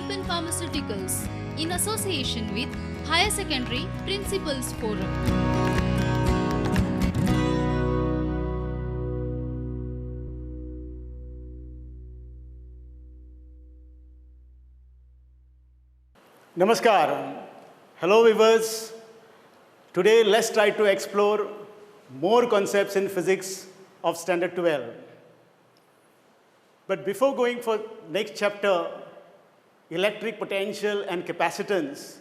in Pharmaceuticals in association with Higher Secondary Principals Forum. Namaskar. Hello viewers. Today let's try to explore more concepts in physics of standard 12. But before going for next chapter, electric potential and capacitance,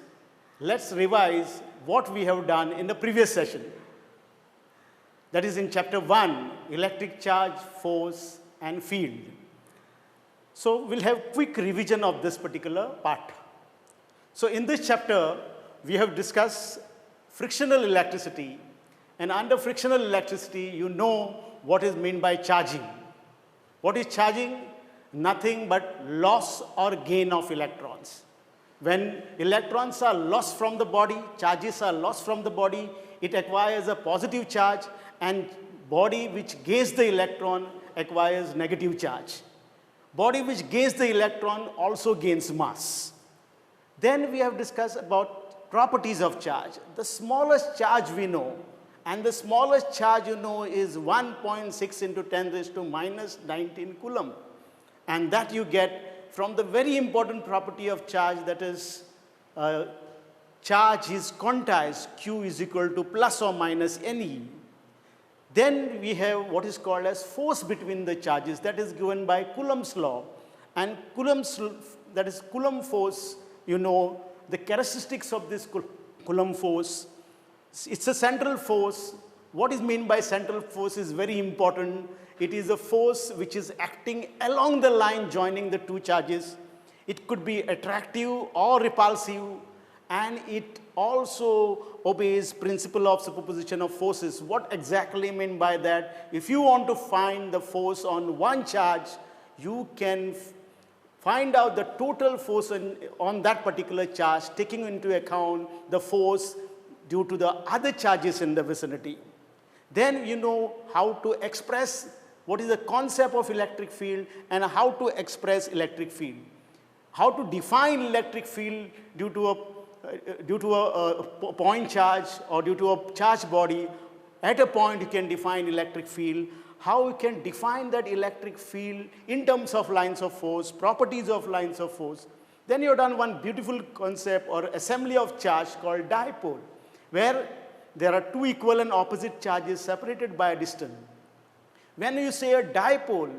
let's revise what we have done in the previous session. That is in chapter 1, electric charge, force and field. So we'll have quick revision of this particular part. So in this chapter, we have discussed frictional electricity, and under frictional electricity, you know what is meant by charging. What is charging? Nothing but loss or gain of electrons. When electrons are lost from the body, charges are lost from the body, it acquires a positive charge, and body which gains the electron acquires negative charge. Body which gains the electron also gains mass. Then we have discussed about properties of charge. The smallest charge we know, and the smallest charge you know is 1.6 into 10 raised to minus 19 coulomb. And that you get from the very important property of charge, that is charge is quantized, Q is equal to plus or minus Ne. Then we have what is called as force between the charges, that is given by Coulomb's law. And that is Coulomb force, you know the characteristics of this Coulomb force. It's a central force. What is meant by central force is very important. It is a force which is acting along the line joining the two charges. It could be attractive or repulsive, and it also obeys principle of superposition of forces. What exactly mean by that? If you want to find the force on one charge, you can find out the total force on that particular charge, taking into account the force due to the other charges in the vicinity. Then you know how to express what is the concept of electric field and how to express electric field. How to define electric field due to a point charge or due to a charge body. At a point you can define electric field. How you can define that electric field in terms of lines of force, properties of lines of force. Then you have done one beautiful concept or assembly of charge called dipole, where there are two equal and opposite charges separated by a distance. When you say a dipole,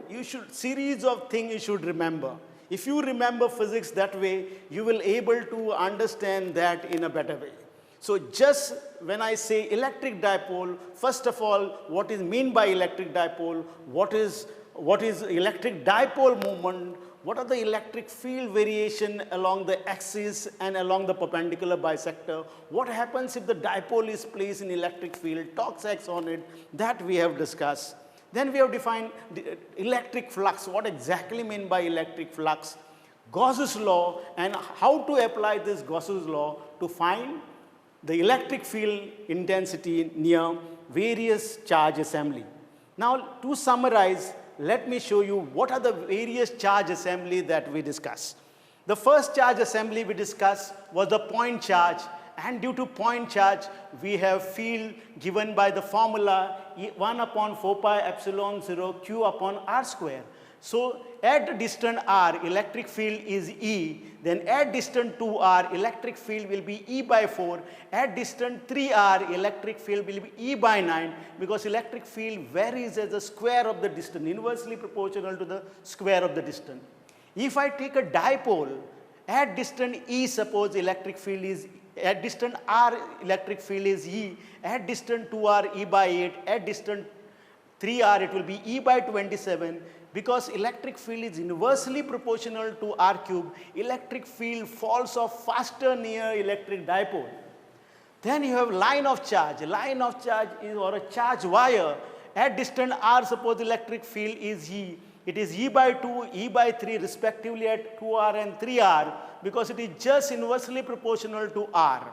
series of things you should remember. If you remember physics that way, you will able to understand that in a better way. So just when I say electric dipole, first of all, what is meant by electric dipole? What is electric dipole moment? What are the electric field variation along the axis and along the perpendicular bisector? What happens if the dipole is placed in electric field? Torx acts on it. That we have discussed. Then we have defined electric flux. What exactly mean by electric flux? Gauss's law, and how to apply this Gauss's law to find the electric field intensity near various charge assembly. Now to summarize, let me show you what are the various charge assembly that we discussed. The first charge assembly we discussed was the point charge, and due to point charge, we have field given by the formula 1 upon 4 pi epsilon 0 q upon r square. So at the distance r, electric field is E. Then at distance 2r, electric field will be E by 4. At distance 3r, electric field will be E by 9, because electric field varies as the square of the distance, inversely proportional to the square of the distance. If I take a dipole, at distance E, suppose electric field is, at distance r, electric field is E. At distance 2r, E by 8. At distance 3r, it will be E by 27. Because electric field is inversely proportional to r cube, electric field falls off faster near electric dipole. Then you have line of charge. Line of charge is, or a charge wire. At distance r, suppose electric field is E. It is E by 2, E by 3 respectively at 2r and 3r, because it is just inversely proportional to r.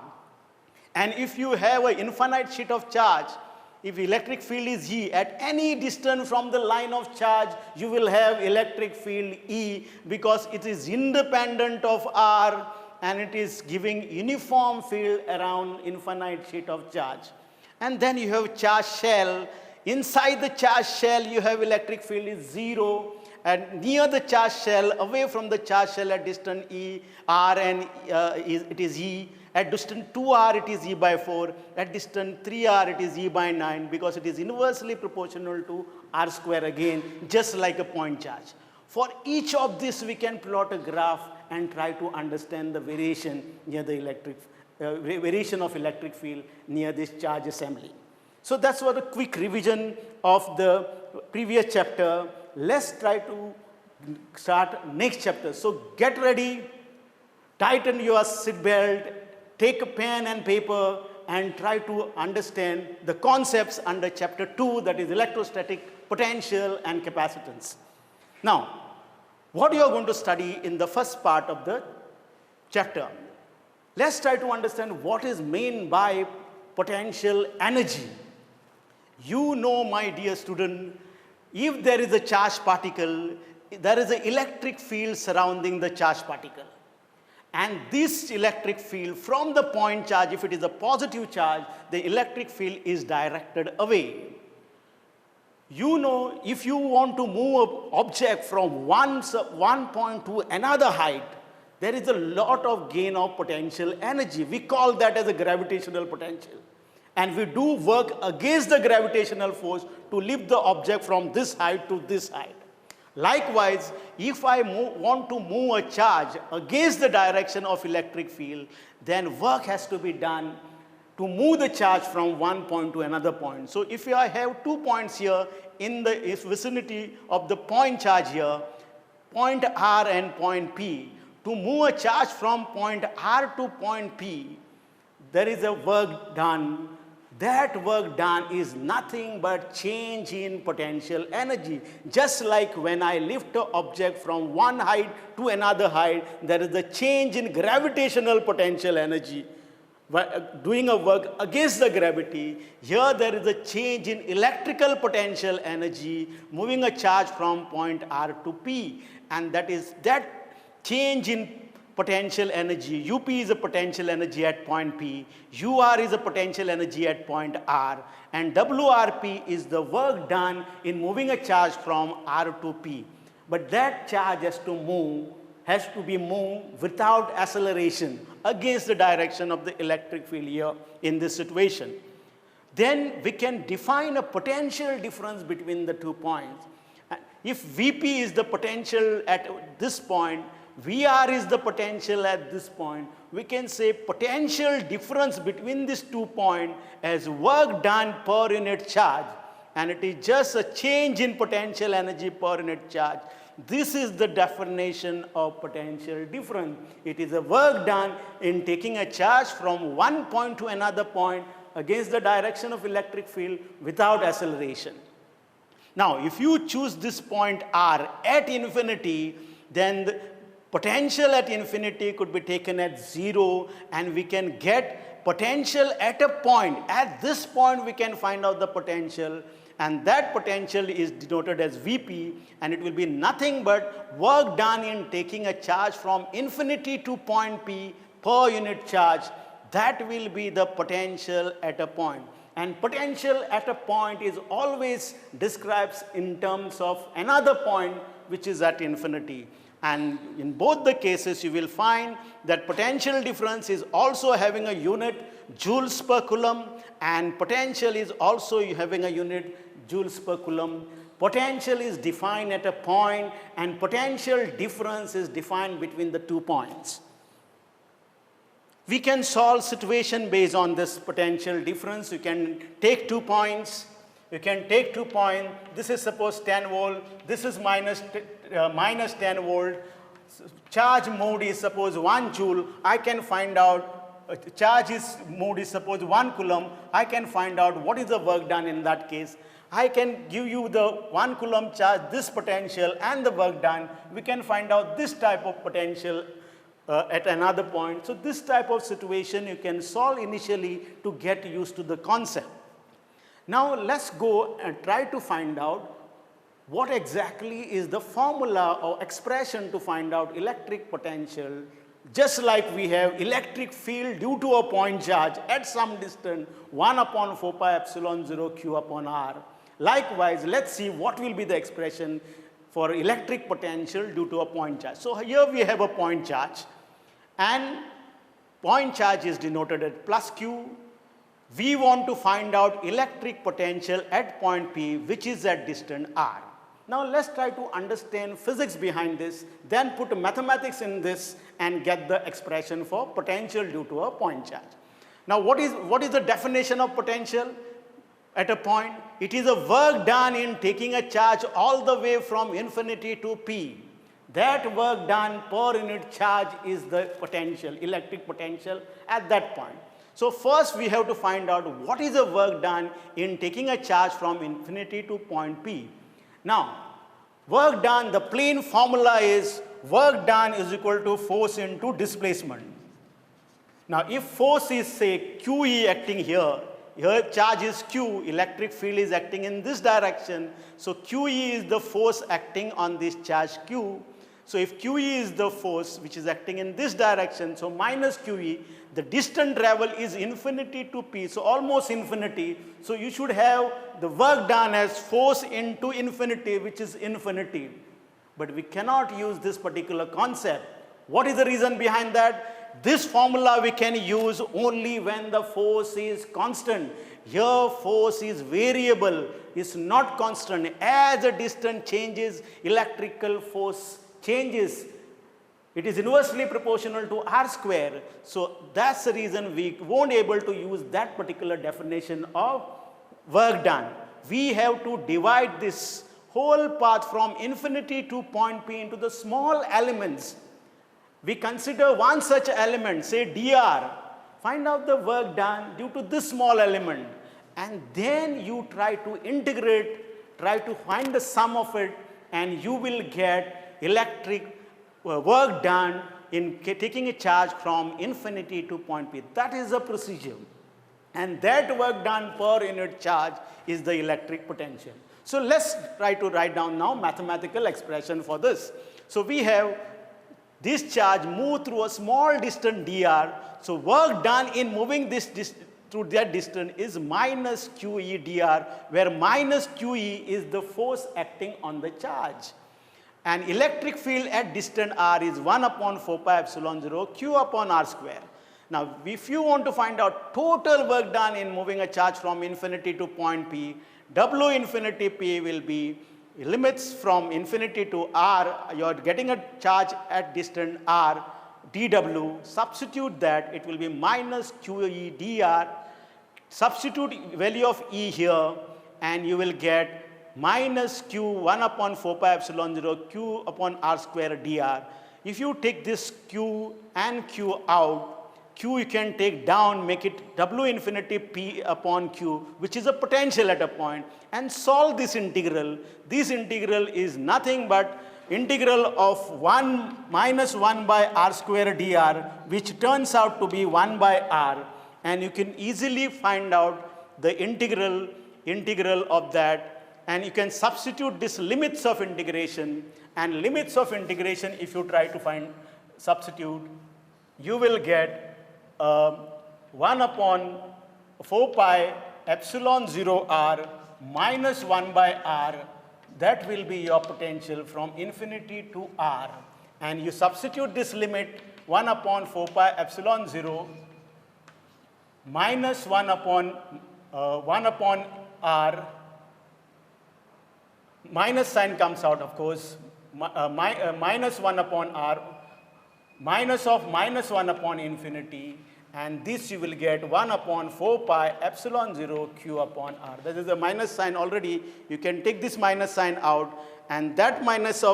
And if you have an infinite sheet of charge, if electric field is E, at any distance from the line of charge, you will have electric field E because it is independent of R and it is giving uniform field around infinite sheet of charge. And then you have charge shell. Inside the charge shell, you have electric field is 0. And near the charge shell, away from the charge shell at distance E, R and it is E. At distance 2r, it is E by 4. At distance 3r, it is E by 9 because it is inversely proportional to R square again, just like a point charge. For each of this, we can plot a graph and try to understand the variation near the variation of electric field near this charge assembly. So that's what a quick revision of the previous chapter. Let's try to start next chapter. So get ready, tighten your seat belt, take a pen and paper and try to understand the concepts under chapter 2, that is electrostatic, potential and capacitance. Now, what you are going to study in the first part of the chapter? Let's try to understand what is meant by potential energy. You know, my dear student, if there is a charged particle, there is an electric field surrounding the charged particle. And this electric field from the point charge, if it is a positive charge, the electric field is directed away. You know, if you want to move an object from one point to another height, there is a lot of gain of potential energy. We call that as a gravitational potential. And we do work against the gravitational force to lift the object from this height to this height. Likewise, if I want to move a charge against the direction of electric field, then work has to be done to move the charge from one point to another point. So if I have 2 points here in the vicinity of the point charge here, point R and point P, to move a charge from point R to point P, there is a work done. That work done is nothing but change in potential energy. Just like when I lift an object from one height to another height, there is a change in gravitational potential energy. Doing a work against the gravity, here there is a change in electrical potential energy, moving a charge from point R to P. And that is that change in potential energy. UP is a potential energy at point P, UR is a potential energy at point R, and WRP is the work done in moving a charge from R to P. But that charge has to be moved without acceleration against the direction of the electric field here in this situation. Then we can define a potential difference between the 2 points. If VP is the potential at this point, VR is the potential at this point, we can say potential difference between these 2 points as work done per unit charge, and it is just a change in potential energy per unit charge. This is the definition of potential difference. It is a work done in taking a charge from one point to another point against the direction of electric field without acceleration. Now, if you choose this point R at infinity, then the potential at infinity could be taken at 0, and we can get potential at a point. At this point, we can find out the potential, and that potential is denoted as VP, and it will be nothing but work done in taking a charge from infinity to point P per unit charge. That will be the potential at a point. And potential at a point is always described in terms of another point which is at infinity. And in both the cases, you will find that potential difference is also having a unit joules per coulomb, and potential is also having a unit joules per coulomb. Potential is defined at a point, and potential difference is defined between the 2 points. We can solve situation based on this potential difference. You can take 2 points. You can take 2 points. This is suppose 10 volt. This is minus 10 volt. Charge mode is suppose 1 joule. I can find out charge is mode is suppose 1 coulomb. I can find out what is the work done in that case. I can give you the 1 coulomb charge, this potential and the work done. We can find out this type of potential at another point. So this type of situation you can solve initially to get used to the concept. Now let's go and try to find out what exactly is the formula or expression to find out electric potential, just like we have electric field due to a point charge at some distance 1 upon 4 pi epsilon 0 q upon r. Likewise, let's see what will be the expression for electric potential due to a point charge. So here we have a point charge, and point charge is denoted at plus q. We want to find out electric potential at point P, which is at distance r. Now let's try to understand physics behind this, then put mathematics in this and get the expression for potential due to a point charge. Now what is the definition of potential at a point? It is a work done in taking a charge all the way from infinity to P. That work done per unit charge is the potential, electric potential at that point. So first we have to find out what is the work done in taking a charge from infinity to point P. Now, work done, the plain formula is work done is equal to force into displacement. Now, if force is, say, QE acting here charge is Q, electric field is acting in this direction. So QE is the force acting on this charge Q. So if QE is the force which is acting in this direction, so minus QE, the distance travel is infinity to P, so almost infinity. So you should have the work done as force into infinity, which is infinity. But we cannot use this particular concept. What is the reason behind that? This formula we can use only when the force is constant. Here force is variable, is not constant. As the distance changes, electrical force changes. It is inversely proportional to r square. So that's the reason we won't able to use that particular definition of work done. We have to divide this whole path from infinity to point P into the small elements. We consider one such element, say dr. Find out the work done due to this small element. And then you try to integrate, try to find the sum of it, and you will get electric work done in taking a charge from infinity to point P. That is the procedure. And that work done per unit charge is the electric potential. So let's try to write down now mathematical expression for this. So we have this charge move through a small distance dr. So work done in moving this through that distance is minus QE dr, where minus QE is the force acting on the charge. And electric field at distance r is 1 upon 4 pi epsilon 0 q upon r square. Now, if you want to find out total work done in moving a charge from infinity to point P, W infinity P will be limits from infinity to r. You are getting a charge at distance r, dW. Substitute that, it will be minus QE dr. Substitute value of E here, and you will get minus q 1 upon 4 pi epsilon 0 q upon r square dr. If you take this q and q out, q you can take down, make it W infinity P upon q, which is a potential at a point, and solve this integral. This integral is nothing but integral of 1 minus 1 by r square dr, which turns out to be 1 by r. And you can easily find out the integral of that. And you can substitute this limits of integration, and limits of integration, if you try to substitute, you will get 1 upon 4 pi epsilon 0 r minus 1 by r. That will be your potential from infinity to r. And you substitute this limit 1 upon 4 pi epsilon 0 minus 1 upon r. Minus sign comes out, of course, minus 1 upon r, minus of minus 1 upon infinity, and this you will get 1 upon 4 pi epsilon 0 q upon r. That is the minus sign already. You can take this minus sign out, and that minus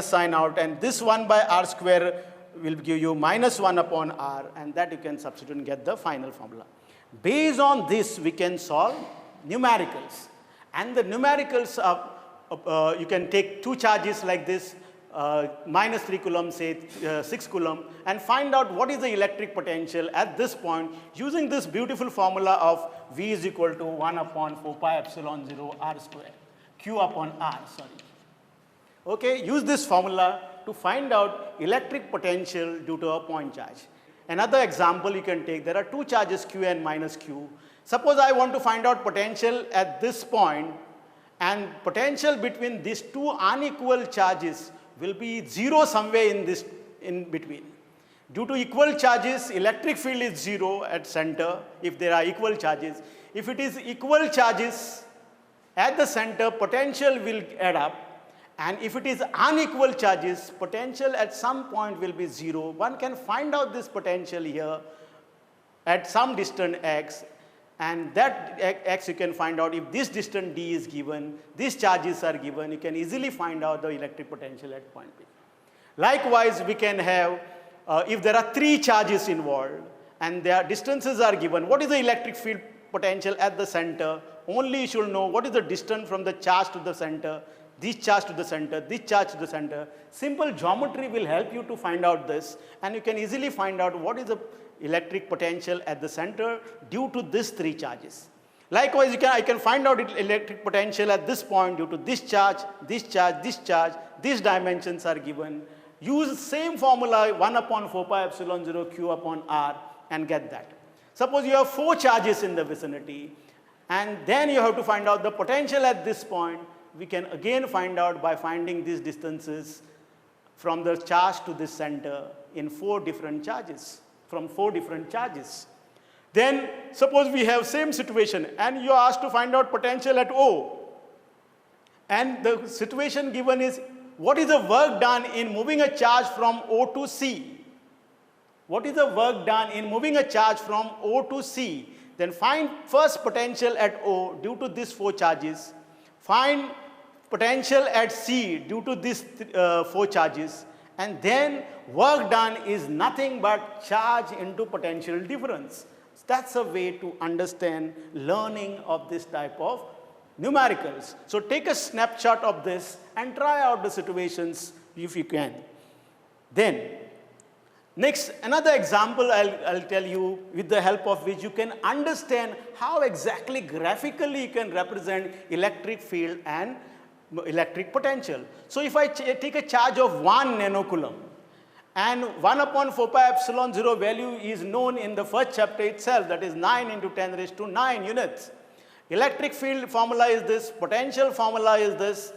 sign out, and this 1 by r square will give you minus 1 upon r, and that you can substitute and get the final formula. Based on this, we can solve numericals. And the numericals, you can take two charges like this, minus 3 coulomb, say 6 coulomb, and find out what is the electric potential at this point using this beautiful formula of V is equal to 1 upon 4 pi epsilon 0 r square, Q upon R, sorry. Okay, use this formula to find out electric potential due to a point charge. Another example you can take, there are two charges Q and minus Q. Suppose I want to find out potential at this point, and potential between these two unequal charges will be 0 somewhere in between. Due to equal charges, electric field is 0 at center if there are equal charges. If it is equal charges at the center, potential will add up. And if it is unequal charges, potential at some point will be 0. One can find out this potential here at some distance x, and that x you can find out if this distance d is given, these charges are given, you can easily find out the electric potential at point P. Likewise, we can have, if there are 3 charges involved and their distances are given, what is the electric field potential at the center? Only you should know what is the distance from the charge to the center, this charge to the center, this charge to the center. Simple geometry will help you to find out this, and you can easily find out what is the electric potential at the center due to these 3 charges. Likewise, I can find out electric potential at this point due to this charge, this charge, this charge, these dimensions are given. Use same formula 1 upon 4 pi epsilon 0 Q upon R and get that. Suppose you have 4 charges in the vicinity, and then you have to find out the potential at this point. We can again find out by finding these distances from the charge to this center in 4 different charges, from 4 different charges. Then suppose we have same situation and you are asked to find out potential at O. And the situation given is what is the work done in moving a charge from O to C? What is the work done in moving a charge from O to C? Then find first potential at O due to these 4 charges. Find potential at C due to these 4 charges, and then work done is nothing but charge into potential difference. That's a way to understand learning of this type of numericals. So take a snapshot of this and try out the situations if you can. Then next, another example I'll tell you with the help of which you can understand how exactly graphically you can represent electric field and electric potential. So if I take a charge of 1 nanocoulomb and 1 upon 4 pi epsilon 0 value is known in the first chapter itself, that is 9 into 10 raised to 9 units. Electric field formula is this, potential formula is this.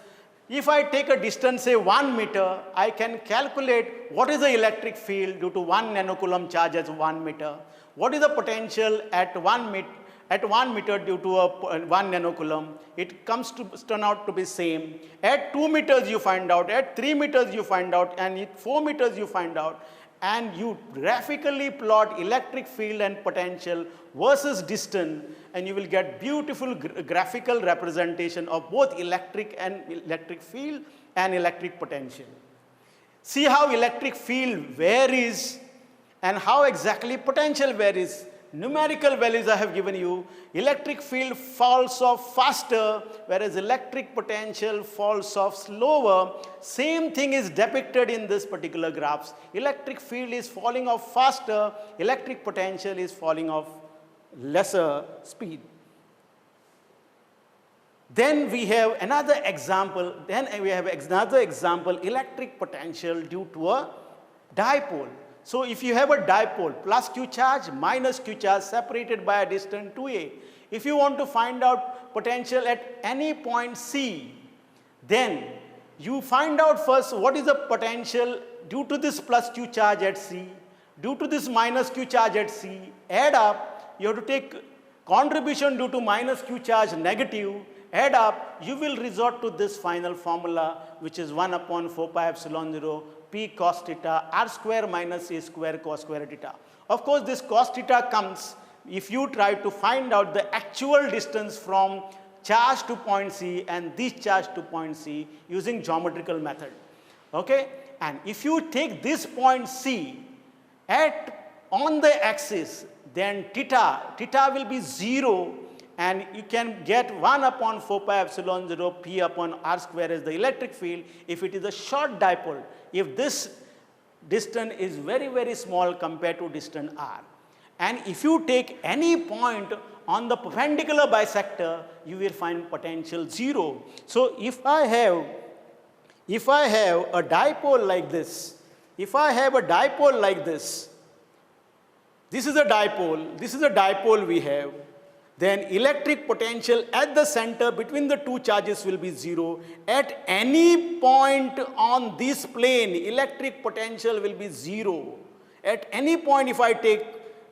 If I take a distance, say 1 meter, I can calculate what is the electric field due to 1 nanocoulomb charge as 1 meter. What is the potential at 1 meter due to 1 nanocoulomb? It comes to turn out to be same. At 2 meters you find out, at 3 meters you find out, and at 4 meters you find out. And you graphically plot electric field and potential versus distance, and you will get beautiful graphical representation of both electric field and electric potential. See how electric field varies and how exactly potential varies. Numerical values I have given you. Electric field falls off faster, whereas electric potential falls off slower. Same thing is depicted in this particular graphs. Electric field is falling off faster, electric potential is falling off lesser speed. Then we have another example, electric potential due to a dipole. So if you have a dipole, plus Q charge, minus Q charge separated by a distance 2a. If you want to find out potential at any point C, then you find out first what is the potential due to this plus Q charge at C, due to this minus Q charge at C, add up, you have to take contribution due to minus Q charge negative, add up, you will resort to this final formula, which is 1 upon 4 pi epsilon 0 P cos theta r square minus a square cos square theta. Of course, this cos theta comes if you try to find out the actual distance from charge to point C and this charge to point C using geometrical method. Okay? And if you take this point C on the axis, then theta will be 0, and you can get 1 upon 4 pi epsilon 0 p upon r square as the electric field if it is a short dipole, if this distance is very, very small compared to distance r. And if you take any point on the perpendicular bisector, you will find potential 0. So if I have a dipole like this, this is a dipole we have, then electric potential at the center between the two charges will be 0. At any point on this plane, electric potential will be 0. At any point if I take,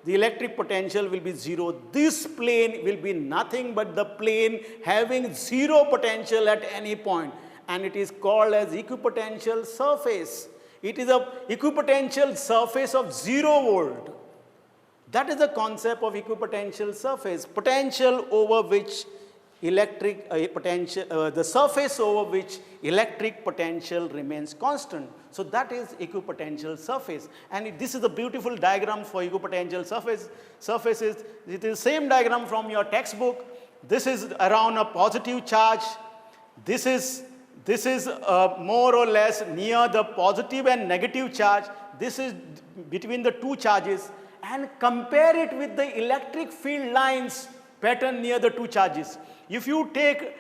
the electric potential will be 0. This plane will be nothing but the plane having 0 potential at any point, and it is called as equipotential surface. It is a equipotential surface of 0 volt. That is the concept of equipotential surface, potential over which the surface over which electric potential remains constant. So that is equipotential surface, and this is a beautiful diagram for equipotential surfaces. It is the same diagram from your textbook. This is around a positive charge. This is more or less near the positive and negative charge. This is between the two charges. And compare it with the electric field lines pattern near the two charges. If you take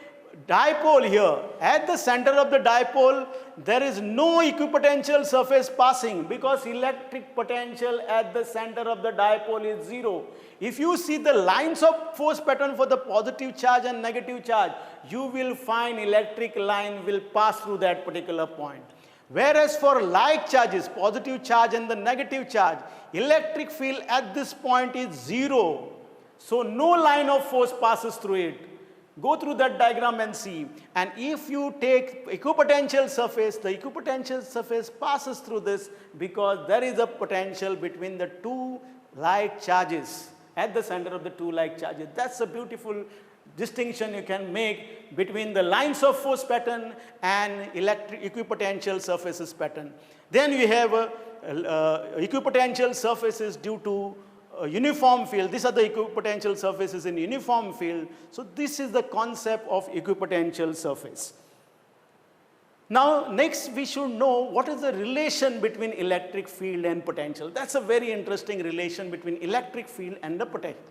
dipole here, at the center of the dipole, there is no equipotential surface passing because electric potential at the center of the dipole is 0. If you see the lines of force pattern for the positive charge and negative charge, you will find electric line will pass through that particular point. Whereas for like charges, positive charge and the negative charge, electric field at this point is 0. So no line of force passes through it. Go through that diagram and see. And if you take equipotential surface, the equipotential surface passes through this because there is a potential between the two like charges at the center of the two like charges. That's a beautiful distinction you can make between the lines of force pattern and equipotential surfaces pattern. Then we have equipotential surfaces due to uniform field. These are the equipotential surfaces in uniform field. So this is the concept of equipotential surface. Now next we should know what is the relation between electric field and potential. That's a very interesting relation between electric field and the potential.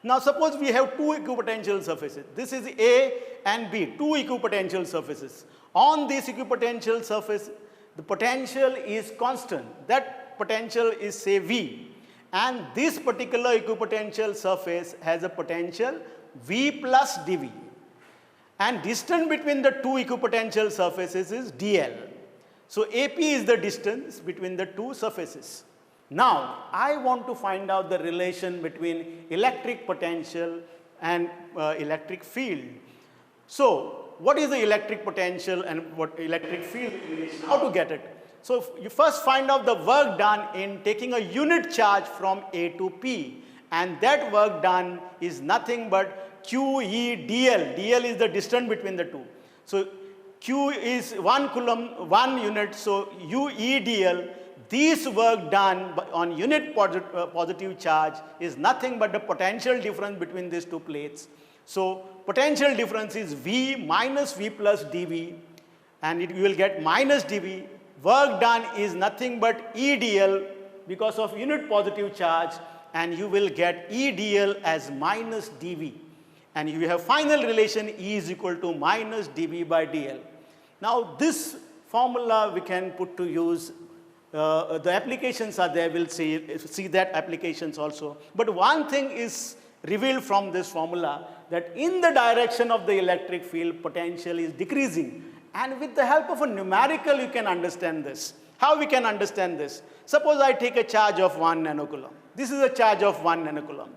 Now suppose we have two equipotential surfaces. This is A and B, two equipotential surfaces. On this equipotential surface, the potential is constant. That potential is say V. And this particular equipotential surface has a potential V plus dV. And distance between the two equipotential surfaces is dl. So AP is the distance between the two surfaces. Now, I want to find out the relation between electric potential and electric field. So, what is the electric potential and what electric field relation? How to get it? So, you first find out the work done in taking a unit charge from A to P, and that work done is nothing but QE dl. dl is the distance between the two. So, Q is 1 coulomb, 1 unit, so UE dl. This work done on unit positive charge is nothing but the potential difference between these two plates. So potential difference is V minus V plus dV, and you will get minus dV. Work done is nothing but E dl because of unit positive charge, and you will get E dl as minus dV. And you have final relation E is equal to minus dV by dl. Now this formula we can put to use. The applications are there, we'll see that applications also. But one thing is revealed from this formula, that in the direction of the electric field, potential is decreasing. And with the help of a numerical, you can understand this. How we can understand this? Suppose I take a charge of 1 nanocoulomb. This is a charge of 1 nanocoulomb.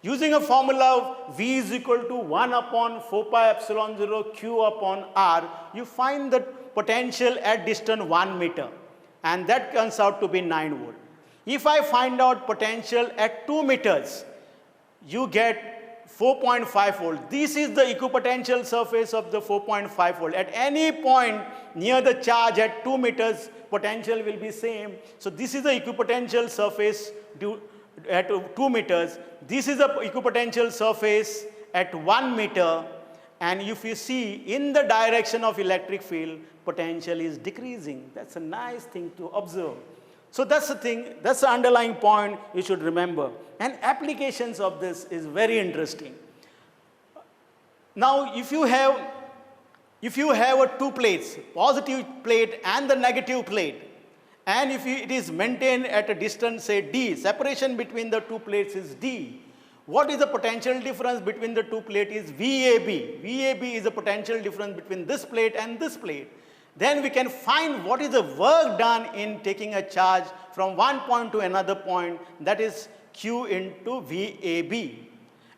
Using a formula of V is equal to 1 upon 4 pi epsilon 0 Q upon R, you find the potential at distance 1 meter. And that turns out to be 9 volt. If I find out potential at 2 meters, you get 4.5 volt. This is the equipotential surface of the 4.5 volt. At any point near the charge at 2 meters, potential will be same. So this is the equipotential surface at 2 meters. This is the equipotential surface at 1 meter, and if you see in the direction of electric field, potential is decreasing. That's a nice thing to observe. So that's the thing, that's the underlying point you should remember. And applications of this is very interesting. Now, if you have two plates, positive plate and the negative plate, and if it is maintained at a distance, say d, separation between the two plates is d. What is the potential difference between the two plates is VAB. VAB is the potential difference between this plate and this plate. Then we can find what is the work done in taking a charge from one point to another point, that is Q into VAB.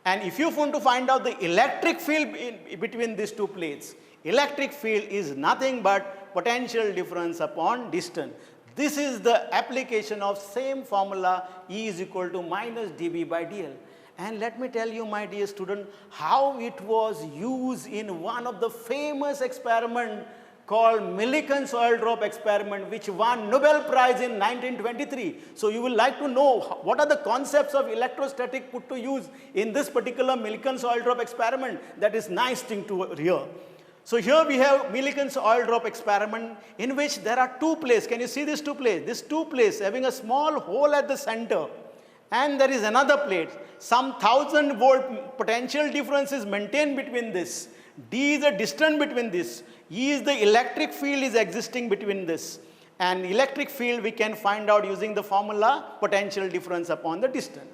And if you want to find out the electric field between these two plates, electric field is nothing but potential difference upon distance. This is the application of same formula, E is equal to minus dB by dl. And let me tell you, my dear student, how it was used in one of the famous experiments called Millikan's oil drop experiment, which won Nobel Prize in 1923. So you will like to know what are the concepts of electrostatic put to use in this particular Millikan's oil drop experiment. That is nice thing to hear. So here we have Millikan's oil drop experiment in which there are two plates. Can you see these two plates? These two plates having a small hole at the center, and there is another plate. Some 1000 volt potential difference is maintained between this. D is the distance between this. E is the electric field is existing between this. And electric field we can find out using the formula potential difference upon the distance.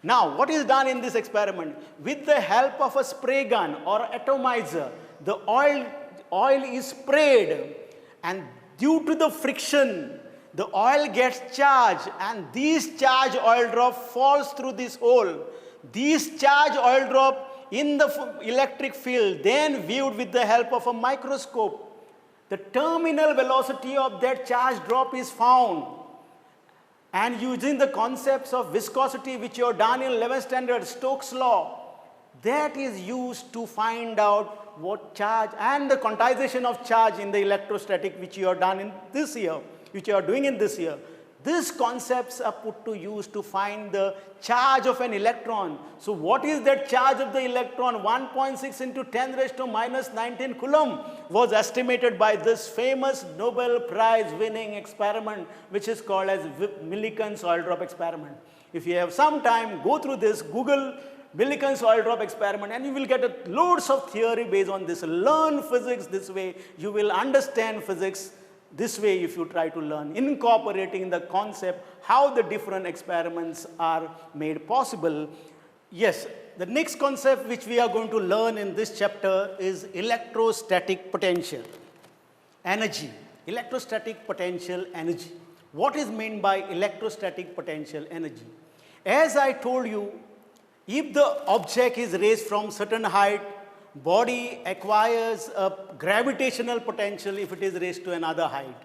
Now, what is done in this experiment? With the help of a spray gun or atomizer, the oil is sprayed, and due to the friction, the oil gets charged, and this charged oil drop falls through this hole. This charged oil drop in the electric field, then viewed with the help of a microscope, the terminal velocity of that charge drop is found. And using the concepts of viscosity which you have done in 11th standard, Stokes' law, that is used to find out what charge and the quantization of charge in the electrostatic which you have done in this year, which you are doing in this year. These concepts are put to use to find the charge of an electron. So what is that charge of the electron? 1.6 into 10 raised to minus 19 coulomb was estimated by this famous Nobel Prize winning experiment, which is called as Millikan's oil drop experiment. If you have some time, go through this, Google Millikan's oil drop experiment, and you will get loads of theory based on this. Learn physics this way. You will understand physics this way if you try to learn, incorporating the concept, how the different experiments are made possible. Yes, the next concept which we are going to learn in this chapter is electrostatic potential energy. Electrostatic potential energy. What is meant by electrostatic potential energy? As I told you, if the object is raised from certain height, body acquires a gravitational potential if it is raised to another height.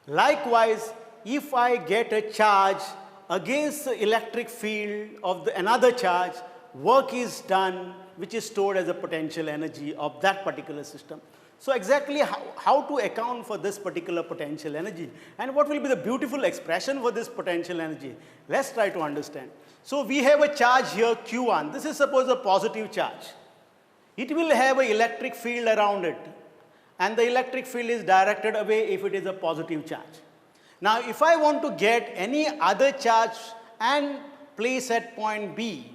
Likewise, if I get a charge against the electric field of another charge, work is done which is stored as a potential energy of that particular system. So exactly how to account for this particular potential energy, and what will be the beautiful expression for this potential energy? Let's try to understand. So we have a charge here Q1. This is suppose a positive charge. It will have an electric field around it, and the electric field is directed away if it is a positive charge. Now, if I want to get any other charge and place at point B,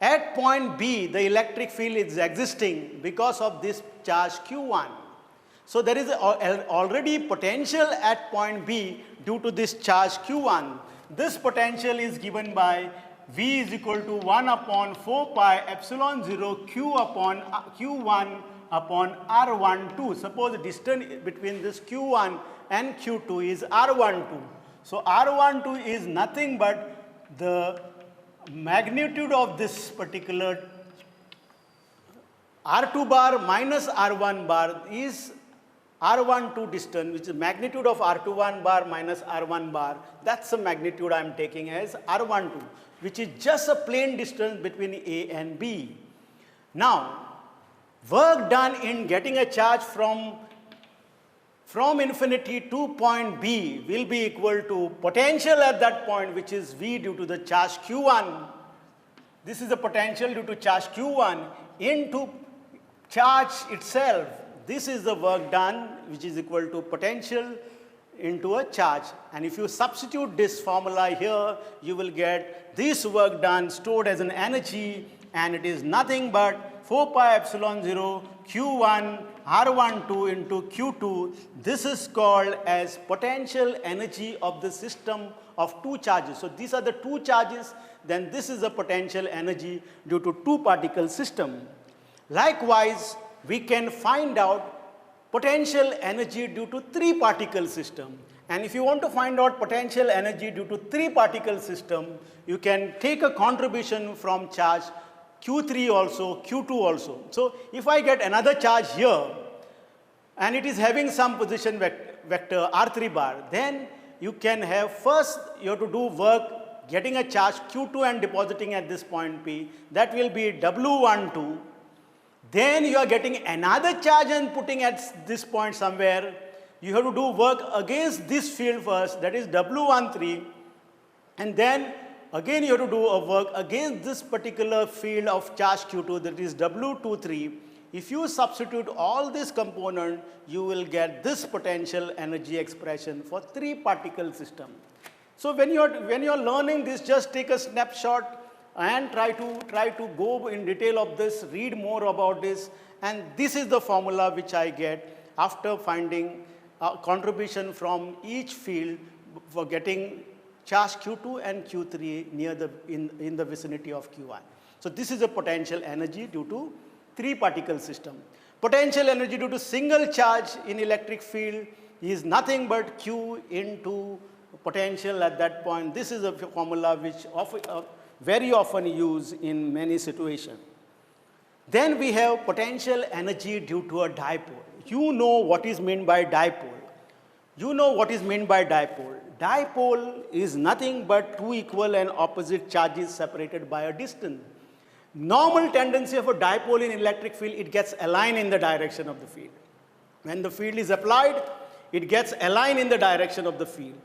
at point B, the electric field is existing because of this charge Q1. So there is already potential at point B due to this charge Q1. This potential is given by V is equal to 1 upon 4 pi epsilon 0 Q upon Q1 upon R12. Suppose the distance between this Q1 and Q2 is R12. So R12 is nothing but the magnitude of this particular R2 bar minus R1 bar is R12 distance, which is magnitude of R21 bar minus R1 bar. That's the magnitude I am taking as R12, which is just a plain distance between A and B. Now, work done in getting a charge from infinity to point B will be equal to potential at that point, which is V due to the charge Q1, This is the potential due to charge Q1 into charge itself. This is the work done, which is equal to potential into a charge. And if you substitute this formula here, you will get this work done stored as an energy, and it is nothing but 4 pi epsilon 0 Q1 R12 into Q2. This is called as potential energy of the system of two charges. So these are the two charges, then this is the potential energy due to two particle system. Likewise, we can find out potential energy due to three particle system. And if you want to find out potential energy due to three particle system, you can take a contribution from charge Q3 also, Q2 also. So if I get another charge here, and it is having some position vector R3 bar, then you can have first, you have to do work getting a charge Q2 and depositing at this point P. That will be W12. Then you are getting another charge and putting at this point somewhere. You have to do work against this field first, that is W13. And then again you have to do a work against this particular field of charge Q2, that is W23. If you substitute all this component, you will get this potential energy expression for three particle system. So when you are learning this, just take a snapshot and try to go in detail of this, read more about this, and this is the formula which I get after finding a contribution from each field for getting charge Q2 and Q3 near in the vicinity of Q1. So this is a potential energy due to three particle system. Potential energy due to single charge in electric field is nothing but Q into potential at that point. This is a formula which very often used in many situations. Then we have potential energy due to a dipole. You know what is meant by dipole. You know what is meant by dipole. Dipole is nothing but two equal and opposite charges separated by a distance. Normal tendency of a dipole in electric field, it gets aligned in the direction of the field. When the field is applied, it gets aligned in the direction of the field.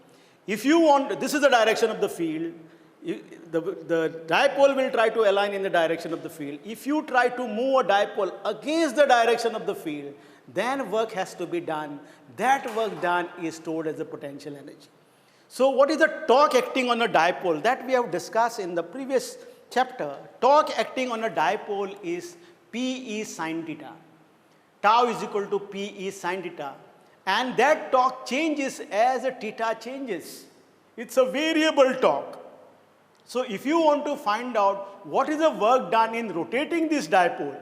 If you want, this is the direction of the field, the dipole will try to align in the direction of the field. If you try to move a dipole against the direction of the field, then work has to be done. That work done is stored as a potential energy. So what is the torque acting on a dipole? That we have discussed in the previous chapter. Torque acting on a dipole is Pe sin theta. Tau is equal to Pe sin theta. And that torque changes as the theta changes. It's a variable torque. So if you want to find out what is the work done in rotating this dipole,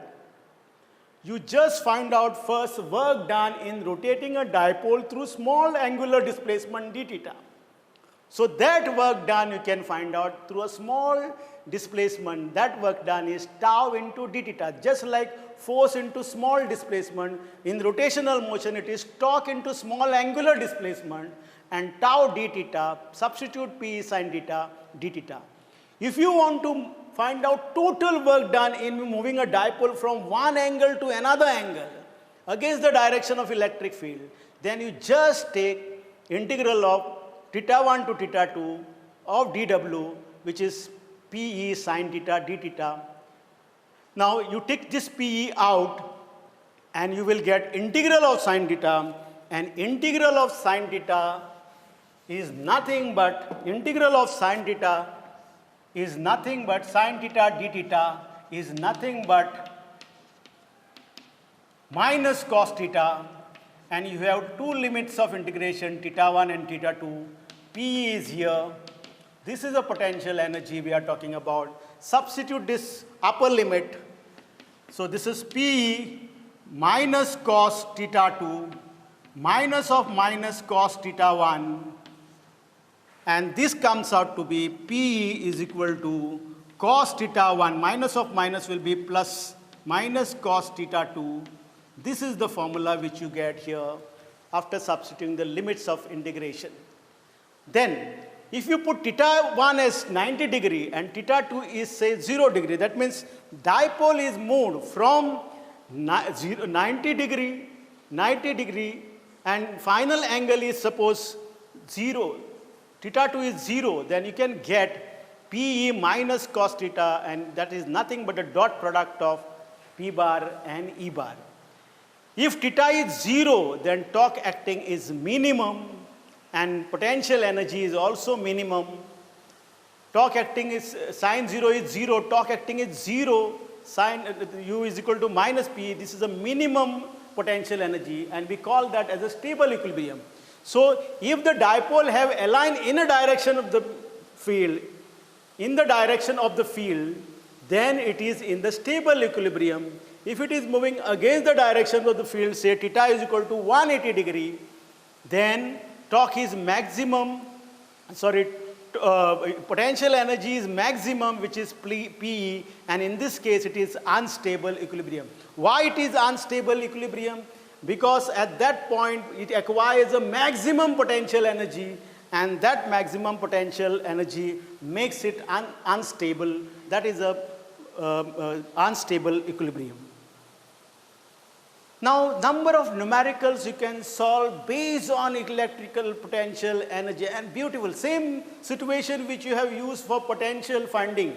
you just find out first work done in rotating a dipole through small angular displacement d theta. So that work done you can find out through a small displacement. That work done is tau into d theta. Just like force into small displacement, in rotational motion it is torque into small angular displacement, and tau d theta, substitute P sin theta d theta. If you want to find out total work done in moving a dipole from one angle to another angle against the direction of electric field, then you just take integral of theta 1 to theta 2 of dw, which is Pe sin theta d theta. Now you take this Pe out and you will get integral of sin theta, and integral of sin theta is nothing but sin theta d theta is nothing but minus cos theta, and you have two limits of integration, theta 1 and theta 2. P is here. This is a potential energy we are talking about. Substitute this upper limit. So this is P minus cos theta 2 minus of minus cos theta 1. And this comes out to be P is equal to cos theta 1, minus of minus will be plus minus cos theta 2. This is the formula which you get here after substituting the limits of integration. Then, if you put theta 1 as 90 degree and theta 2 is say 0 degree, that means dipole is moved from 90 degree, and final angle is suppose 0. Theta 2 is 0, then you can get Pe minus cos theta, and that is nothing but a dot product of P bar and E bar. If theta is 0, then torque acting is minimum and potential energy is also minimum. Torque acting is sine 0 is 0, torque acting is 0, sine u is equal to minus P. This is a minimum potential energy, and we call that as a stable equilibrium. So if the dipole have aligned in a direction of the field, then it is in the stable equilibrium. If it is moving against the direction of the field, say theta is equal to 180 degree, then torque is maximum, potential energy is maximum, which is Pe, and in this case it is unstable equilibrium. Why it is unstable equilibrium? Because at that point it acquires a maximum potential energy, and that maximum potential energy makes it unstable. That is a unstable equilibrium. Now, number of numericals you can solve based on electrical potential energy, and beautiful. Same situation which you have used for potential finding.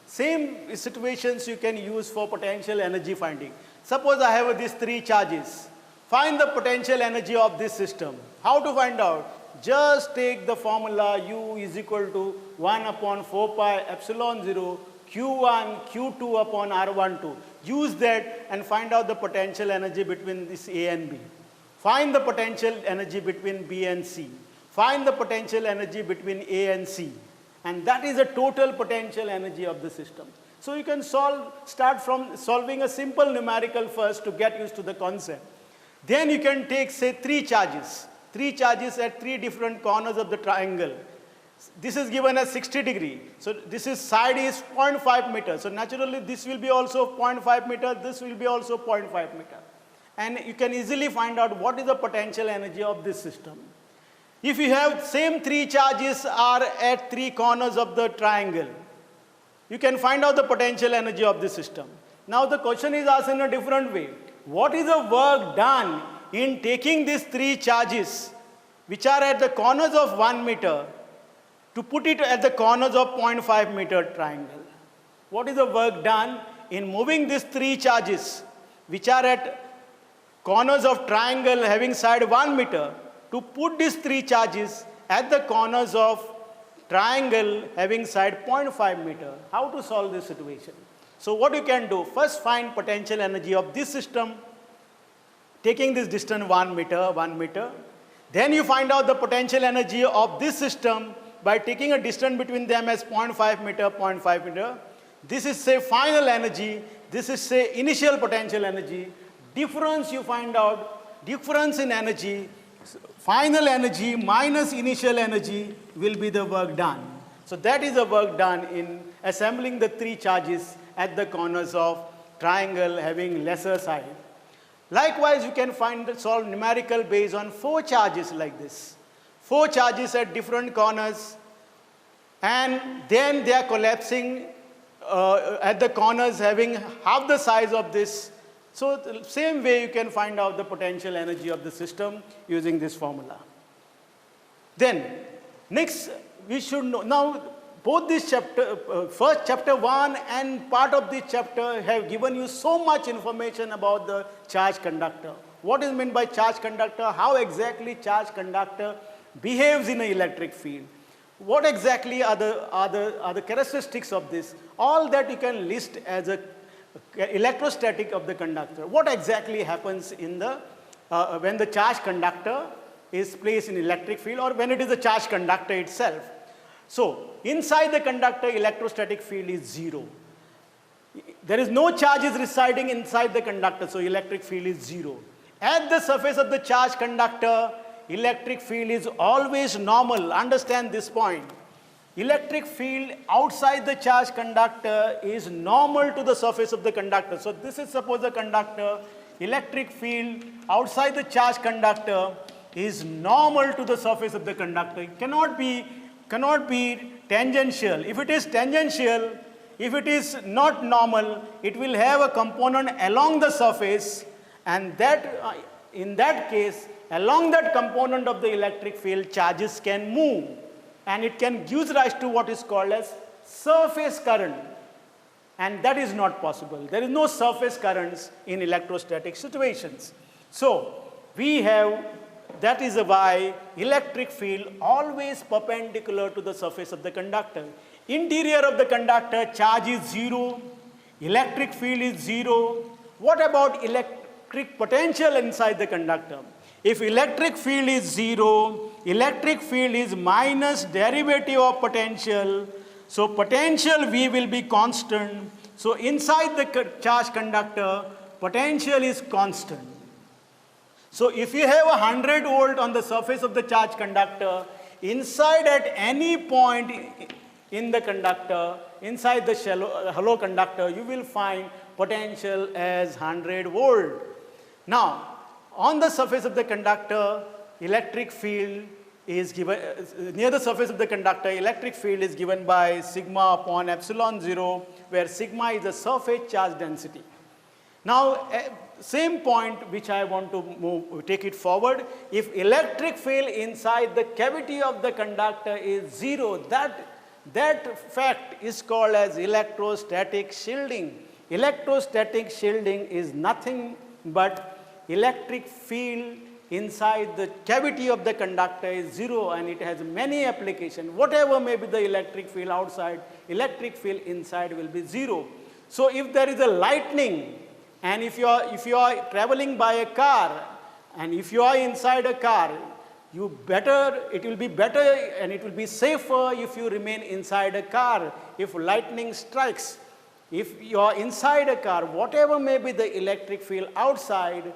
Same situations you can use for potential energy finding. Suppose I have these 3 charges. Find the potential energy of this system. How to find out? Just take the formula U is equal to 1 upon 4 pi epsilon 0 Q1 Q2 upon R12. Use that and find out the potential energy between this A and B. Find the potential energy between B and C. Find the potential energy between A and C. And that is the total potential energy of the system. So you can start from solving a simple numerical first to get used to the concept. Then you can take, say, 3 charges. 3 charges at 3 different corners of the triangle. This is given as 60 degree. So this is side is 0.5 meter. So naturally this will be also 0.5 meter. This will be also 0.5 meter. And you can easily find out what is the potential energy of this system. If you have same 3 charges are at 3 corners of the triangle, you can find out the potential energy of the system. Now the question is asked in a different way. What is the work done in taking these 3 charges which are at the corners of 1 meter to put it at the corners of 0.5 meter triangle? What is the work done in moving these 3 charges which are at corners of triangle having side 1 meter to put these 3 charges at the corners of triangle having side 0.5 meter? How to solve this situation? So what you can do, first find potential energy of this system, taking this distance 1 meter. Then you find out the potential energy of this system by taking a distance between them as 0.5 meter. This is, say, final energy. This is, say, initial potential energy. Difference you find out, difference in energy, final energy minus initial energy will be the work done. So that is the work done in assembling the 3 charges at the corners of triangle having lesser side. Likewise, you can solve numerical based on 4 charges like this. 4 charges at different corners, and then they are collapsing at the corners having half the size of this. So the same way you can find out the potential energy of the system using this formula. Then next we should know, now both this chapter, first chapter 1 and part of this chapter have given you so much information about the charge conductor. What is meant by charge conductor? How exactly charge conductor behaves in an electric field? What exactly are the characteristics of this? All that you can list as a electrostatic of the conductor. What exactly happens in the when the charge conductor is placed in electric field, or when it is a charge conductor itself? So inside the conductor, electrostatic field is 0. There is no charges residing inside the conductor, so electric field is 0. At the surface of the charge conductor, electric field is always normal. Understand this point. Electric field outside the charge conductor is normal to the surface of the conductor. So this is suppose a conductor. Electric field outside the charge conductor is normal to the surface of the conductor. It cannot be tangential. If it is tangential, if it is not normal, it will have a component along the surface, and that in that case, along that component of the electric field, charges can move, and it can give rise to what is called as surface current, and that is not possible. There is no surface currents in electrostatic situations. So we have, that is why electric field always perpendicular to the surface of the conductor. Interior of the conductor, charge is 0, electric field is 0. What about electric potential inside the conductor? If electric field is 0, electric field is minus derivative of potential. So potential V will be constant. So inside the charged conductor, potential is constant. So if you have 100 volt on the surface of the charged conductor, inside at any point in the conductor, inside the hollow conductor, you will find potential as 100 volt. Now, on the surface of the conductor, electric field is given, near the surface of the conductor, electric field is given by sigma upon epsilon 0, where sigma is the surface charge density. Now, same point which I want to take it forward, if electric field inside the cavity of the conductor is 0, that fact is called as electrostatic shielding. Electrostatic shielding is nothing but electric field inside the cavity of the conductor is 0, and it has many applications. Whatever may be the electric field outside, electric field inside will be 0. So if there is a lightning, and if you are traveling by a car, and if you are inside a car, it will be better and it will be safer if you remain inside a car. If lightning strikes, if you are inside a car, whatever may be the electric field outside,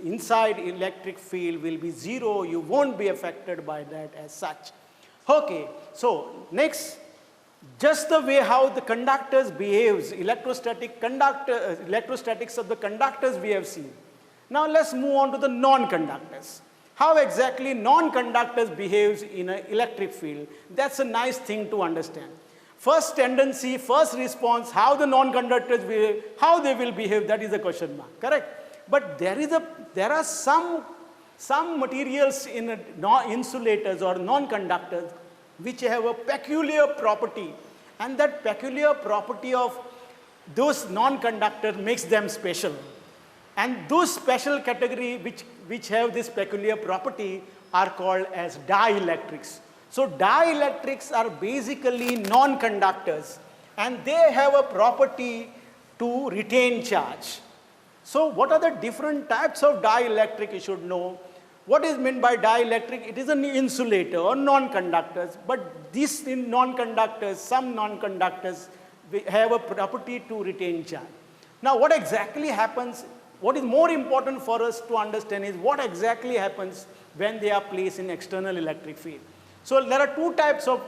inside electric field will be 0. You won't be affected by that as such. Okay, so next, just the way how the conductors behaves, electrostatics of the conductors we have seen. Now let's move on to the non-conductors. How exactly non-conductors behaves in an electric field? That's a nice thing to understand. First tendency, first response, how the non-conductors behave, how they will behave, that is a question mark, correct? But there are some materials in insulators or non-conductors which have a peculiar property, and that peculiar property of those non-conductors makes them special. And those special category which have this peculiar property are called as dielectrics. So dielectrics are basically non-conductors, and they have a property to retain charge. So what are the different types of dielectric you should know? What is meant by dielectric? It is an insulator or non-conductors, but these non-conductors, some non-conductors have a property to retain charge. Now what exactly happens, what is more important for us to understand is what exactly happens when they are placed in external electric field. So there are two types of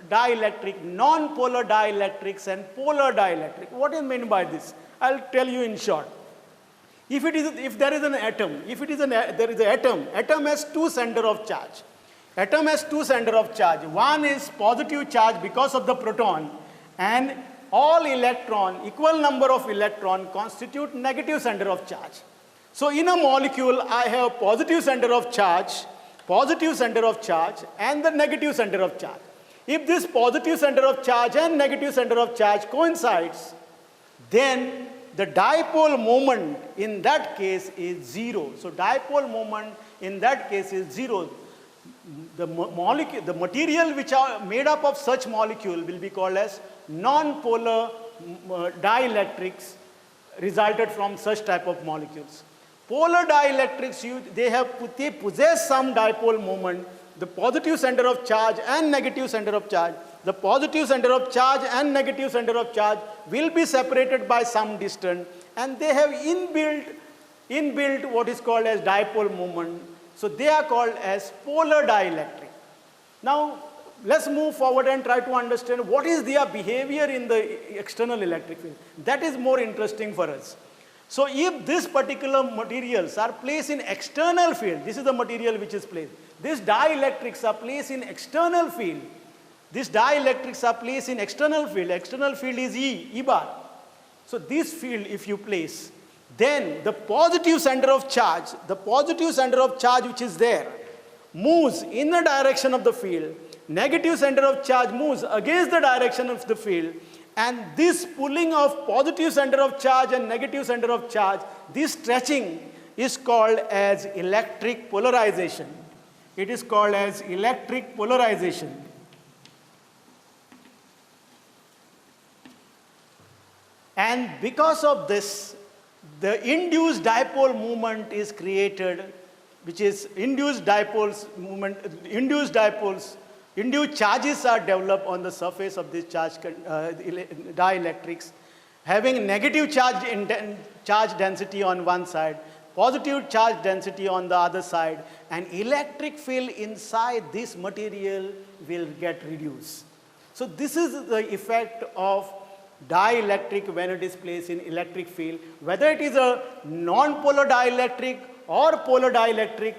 dielectric, non-polar dielectrics and polar dielectric. What is meant by this? I'll tell you in short. If there is an atom, there is an atom has two center of charge. Atom has two center of charge. One is positive charge because of the proton, and all electron, equal number of electron constitute negative center of charge. So in a molecule, I have positive center of charge, and the negative center of charge. If this positive center of charge and negative center of charge coincides, then the dipole moment in that case is 0. So dipole moment in that case is 0. The material which are made up of such molecule will be called as non-polar dielectrics resulted from such type of molecules. Polar dielectrics, they possess some dipole moment, the positive center of charge and negative center of charge. The positive center of charge and negative center of charge will be separated by some distance, and they have inbuilt what is called as dipole moment. So they are called as polar dielectric. Now let's move forward and try to understand what is their behavior in the external electric field. That is more interesting for us. So if these particular materials are placed in external field, this is the material which is placed. These dielectrics are placed in external field. These dielectrics are placed in external field. External field is E bar. So this field if you place, then the positive center of charge which is there, moves in the direction of the field. negative center of charge moves against the direction of the field, and this pulling of positive center of charge and negative center of charge, this stretching is called as electric polarization. It is called as electric polarization. And because of this, the induced dipole moment is created, which is induced dipoles movement, induced charges are developed on the surface of this dielectrics, having negative charge density on one side, positive charge density on the other side, and electric field inside this material will get reduced. So this is the effect of dielectric when it is placed in electric field. Whether it is a non-polar dielectric or polar dielectric,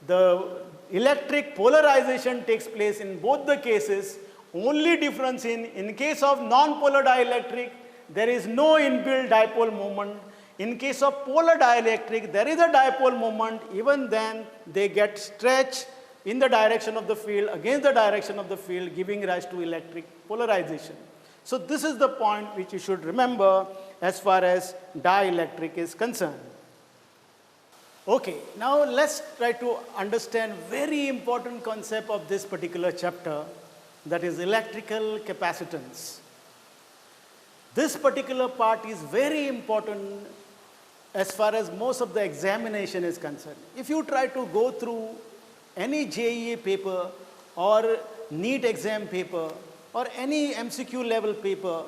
the electric polarization takes place in both the cases. Only difference in case of non-polar dielectric, there is no inbuilt dipole moment. In case of polar dielectric, there is a dipole moment. Even then, they get stretched in the direction of the field, against the direction of the field, giving rise to electric polarization. So this is the point which you should remember as far as dielectric is concerned. Okay, now let's try to understand very important concept of this particular chapter, that is electrical capacitance. This particular part is very important as far as most of the examination is concerned. If you try to go through any JEE paper or NEET exam paper or any MCQ level paper,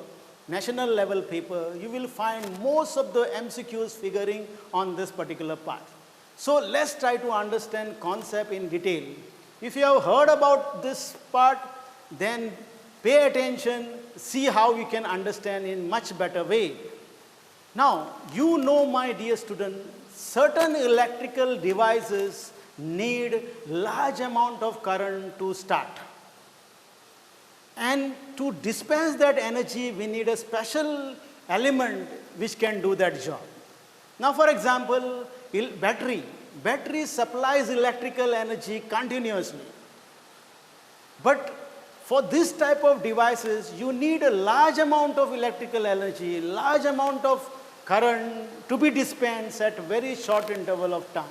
national level paper, you will find most of the MCQs figuring on this particular part. So let's try to understand concept in detail. If you have heard about this part, then pay attention, see how you can understand in much better way. Now, you know, my dear student, certain electrical devices need large amount of current to start. And to dispense that energy, we need a special element which can do that job. Now, for example, battery. Battery supplies electrical energy continuously. But for this type of devices, you need a large amount of electrical energy, large amount of current to be dispensed at a very short interval of time.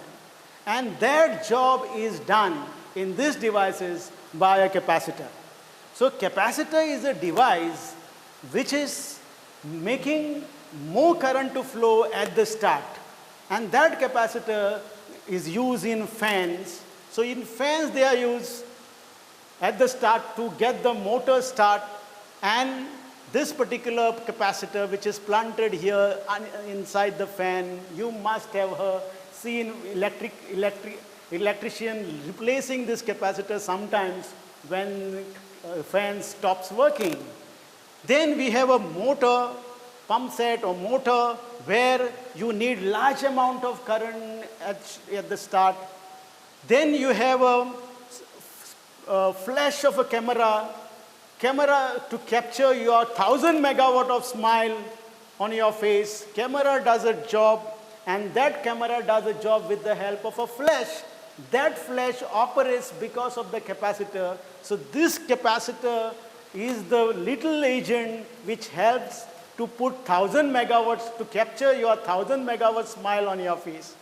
And that job is done in these devices by a capacitor. So capacitor is a device which is making more current to flow at the start. And that capacitor is used in fans. So in fans they are used at the start to get the motor start, and this particular capacitor which is planted here inside the fan, you must have seen electrician replacing this capacitor sometimes when fan stops working. Then we have a motor, pump set or motor, where you need large amount of current at the start. Then you have a flash of a camera to capture your 1000 megawatt of smile on your face. Camera does a job, and that camera does a job with the help of a flash. That flash operates because of the capacitor. So this capacitor is the little agent which helps to put 1000 megawatts to capture your 1000 megawatt smile on your face.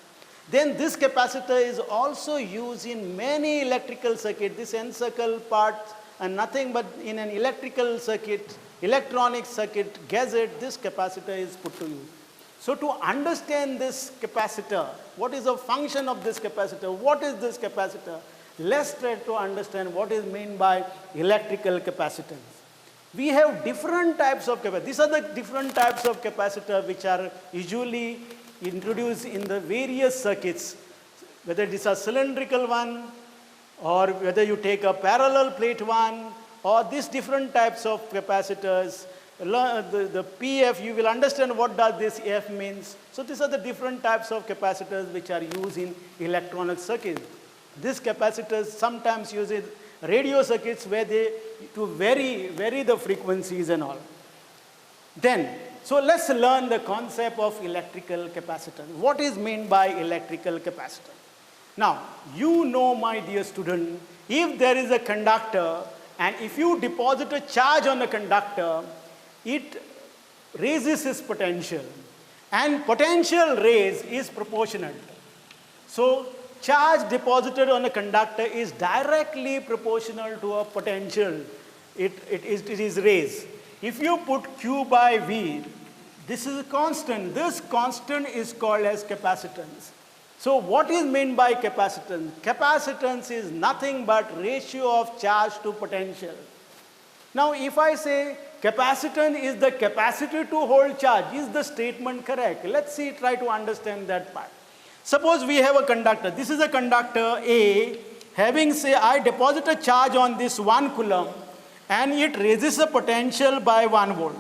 Then this capacitor is also used in many electrical circuits. This N-circle part and nothing but in an electrical circuit, electronic circuit, gadget, this capacitor is put to use. So to understand this capacitor, what is the function of this capacitor? What is this capacitor? Let's try to understand what is meant by electrical capacitance. We have different types of capacitors. These are the different types of capacitor which are usually introduced in the various circuits, whether it is a cylindrical one or whether you take a parallel plate one, or these different types of capacitors. The PF, you will understand what does this F means. So these are the different types of capacitors which are used in electronic circuits. These capacitors sometimes use radio circuits where they to vary the frequencies and all. Then, so let's learn the concept of electrical capacitance. What is meant by electrical capacitor? Now, you know, my dear student, if there is a conductor And if you deposit a charge on a conductor, it raises its potential. And potential raise is proportional. So charge deposited on a conductor is directly proportional to a potential. It is raised. If you put Q by V, this is a constant. This constant is called as capacitance. So what is meant by capacitance? Capacitance is nothing but ratio of charge to potential. Now if I say capacitance is the capacity to hold charge, is the statement correct? Let's see, try to understand that part. Suppose we have a conductor. This is a conductor A, having say I deposit a charge on this 1 coulomb and it raises a potential by 1 volt.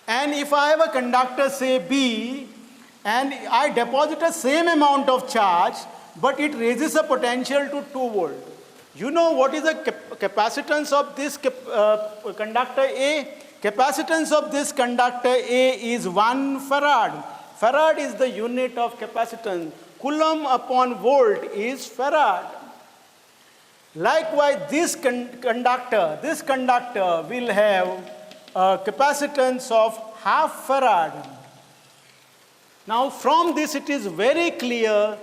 And if I have a conductor say B and I deposit the same amount of charge but it raises a potential to 2 volt. You know what is the capacitance of this conductor A? Capacitance of this conductor A is 1 farad. Farad is the unit of capacitance. Coulomb upon volt is farad. Likewise, this conductor will have a capacitance of half farad. Now from this it is very clear,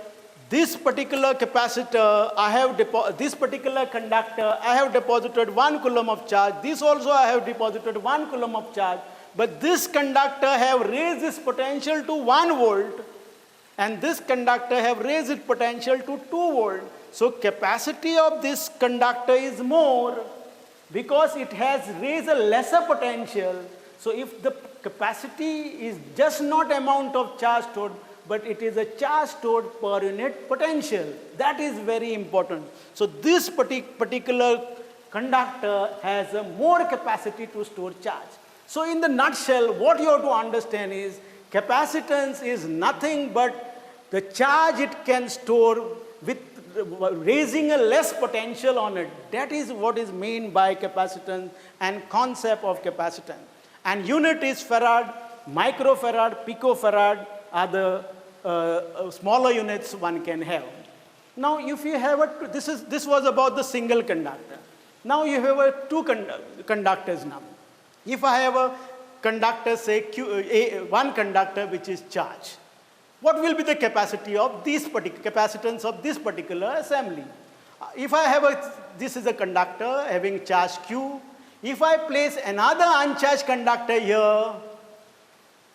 this particular capacitor, this particular conductor, I have deposited 1 coulomb of charge. This also I have deposited 1 coulomb of charge. But this conductor have raised its potential to 1 volt and this conductor have raised its potential to 2 volt. So capacity of this conductor is more because it has raised a lesser potential. So if the capacity is just not amount of charge stored, but it is a charge stored per unit potential. That is very important. So this particular conductor has a more capacity to store charge. So in the nutshell, what you have to understand is capacitance is nothing but the charge it can store with raising a less potential on it. That is what is meant by capacitance and concept of capacitance. And unit is farad, microfarad, picofarad are the smaller units one can have. Now if you have this was about the single conductor. Now you have two conductors now. If I have a conductor, say one conductor which is charged, what will be the capacity of this capacitance of this particular assembly? If I have this is a conductor having charge Q. If I place another uncharged conductor here,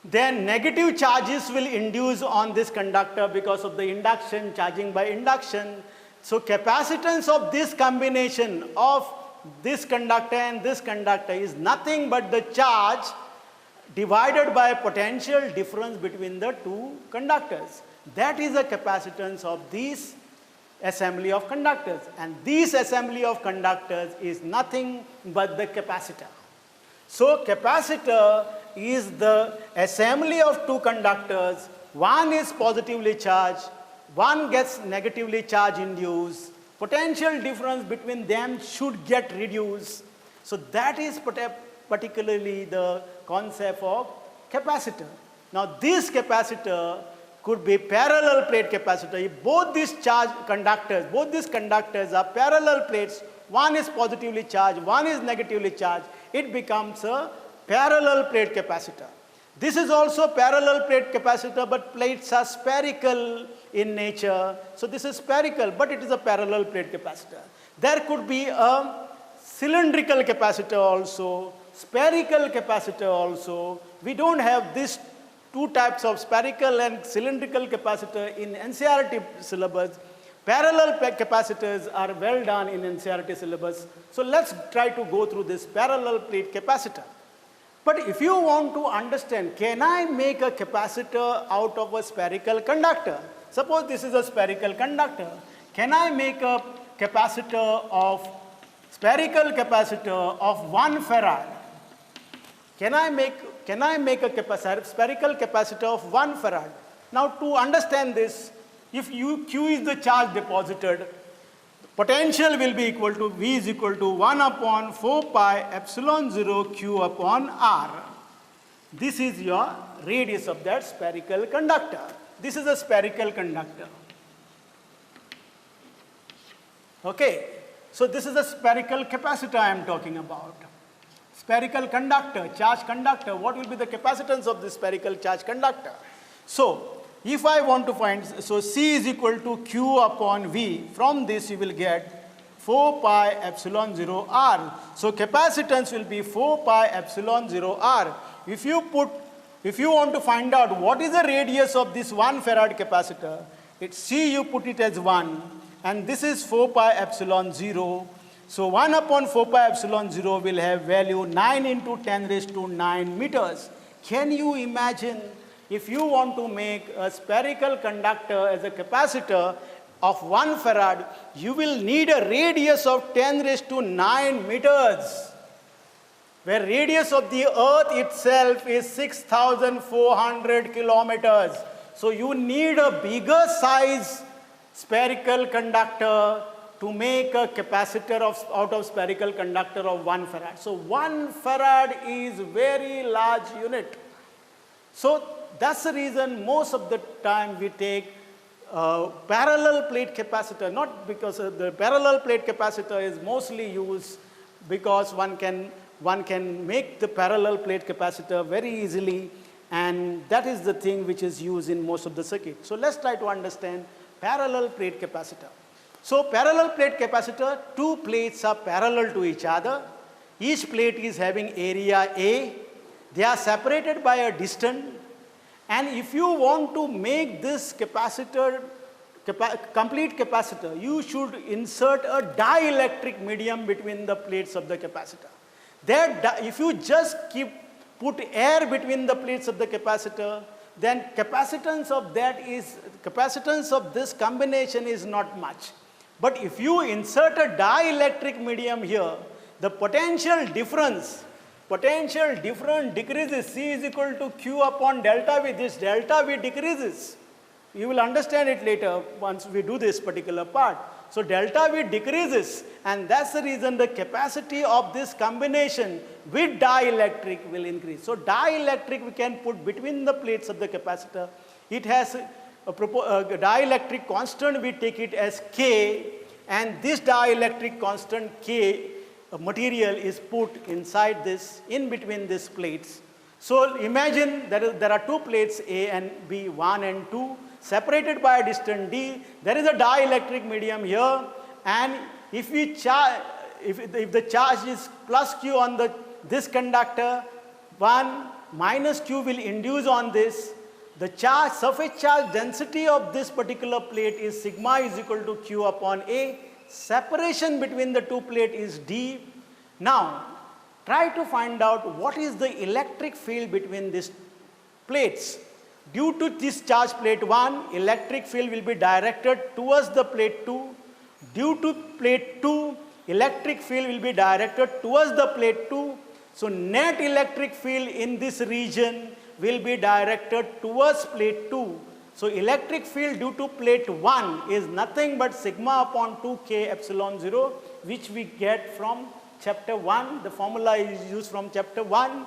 then negative charges will induce on this conductor because of the induction, charging by induction. So capacitance of this combination of this conductor and this conductor is nothing but the charge divided by potential difference between the two conductors. That is the capacitance of this assembly of conductors. And this assembly of conductors is nothing but the capacitor. So capacitor is the assembly of two conductors. One is positively charged, one gets negatively charged induced. Potential difference between them should get reduced. So that is particularly the concept of capacitor. Now this capacitor could be parallel plate capacitor. If both these conductors are parallel plates, one is positively charged, one is negatively charged, it becomes a parallel plate capacitor. This is also parallel plate capacitor, but plates are spherical in nature. So this is spherical, but it is a parallel plate capacitor. There could be a cylindrical capacitor also, spherical capacitor also. We don't have these two types of spherical and cylindrical capacitor in NCERT syllabus. Parallel capacitors are well done in NCERT syllabus. So let's try to go through this parallel plate capacitor. But if you want to understand, can I make a capacitor out of a spherical conductor? Suppose this is a spherical conductor. Can I make a spherical capacitor of 1 farad? Can I make a spherical capacitor of 1 farad? Now to understand this, if Q is the charge deposited, potential will be equal to V is equal to 1 upon 4 pi epsilon 0 Q upon R. This is your radius of that spherical conductor. This is a spherical conductor. Okay. So this is a spherical capacitor I am talking about. Spherical conductor, charge conductor. What will be the capacitance of this spherical charge conductor? So if I want to find, so C is equal to Q upon V. From this you will get 4 pi epsilon 0 R. So capacitance will be 4 pi epsilon 0 R. If you want to find out what is the radius of this 1 farad capacitor, C you put it as 1, and this is 4 pi epsilon 0. So 1 upon 4 pi epsilon 0 will have value 9 into 10 raised to 9 meters. Can you imagine if you want to make a spherical conductor as a capacitor of 1 farad, you will need a radius of 10 raised to 9 meters, where radius of the earth itself is 6,400 kilometers. So you need a bigger size spherical conductor to make a capacitor out of spherical conductor of 1 farad. So 1 farad is very large unit. So that's the reason most of the time we take parallel plate capacitor, not because the parallel plate capacitor is mostly used because one can make the parallel plate capacitor very easily, and that is the thing which is used in most of the circuit. So let's try to understand parallel plate capacitor. So parallel plate capacitor, two plates are parallel to each other. Each plate is having area A. They are separated by a distance. And if you want to make this capacitor, complete capacitor, you should insert a dielectric medium between the plates of the capacitor. If you just put air between the plates of the capacitor, then capacitance of this combination is not much. But if you insert a dielectric medium here, the potential difference decreases. C is equal to Q upon delta V. This delta V decreases. You will understand it later once we do this particular part. So delta V decreases, and that's the reason the capacity of this combination with dielectric will increase. So dielectric we can put between the plates of the capacitor. It has a dielectric constant, we take it as K, and this dielectric constant K material is put inside this, in between these plates. So imagine there are two plates A and B, 1 and 2, separated by a distance D. There is a dielectric medium here, and if the charge is plus Q on this conductor, 1 minus Q will induce on this. The surface charge density of this particular plate is sigma is equal to Q upon A. Separation between the two plates is D. Now, try to find out what is the electric field between these plates. Due to this charge plate 1, electric field will be directed towards the plate 2. Due to plate 2, electric field will be directed towards the plate 2. So net electric field in this region will be directed towards plate 2. So electric field due to plate 1 is nothing but sigma upon 2K epsilon 0, which we get from chapter 1. The formula is used from chapter 1.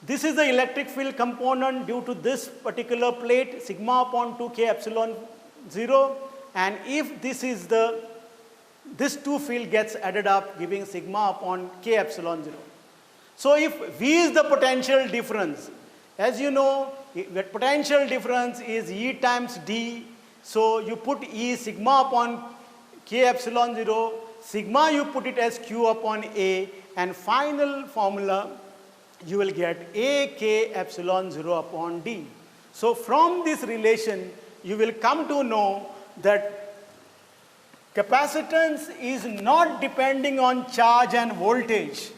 This is the electric field component due to this particular plate, sigma upon 2K epsilon 0. And if this two field gets added up, giving sigma upon K epsilon 0. So if V is the potential difference, as you know, the potential difference is E times D. So you put E sigma upon K epsilon 0, sigma you put it as Q upon A, and final formula you will get AK epsilon 0 upon D. So from this relation, you will come to know that capacitance is not depending on charge and voltage.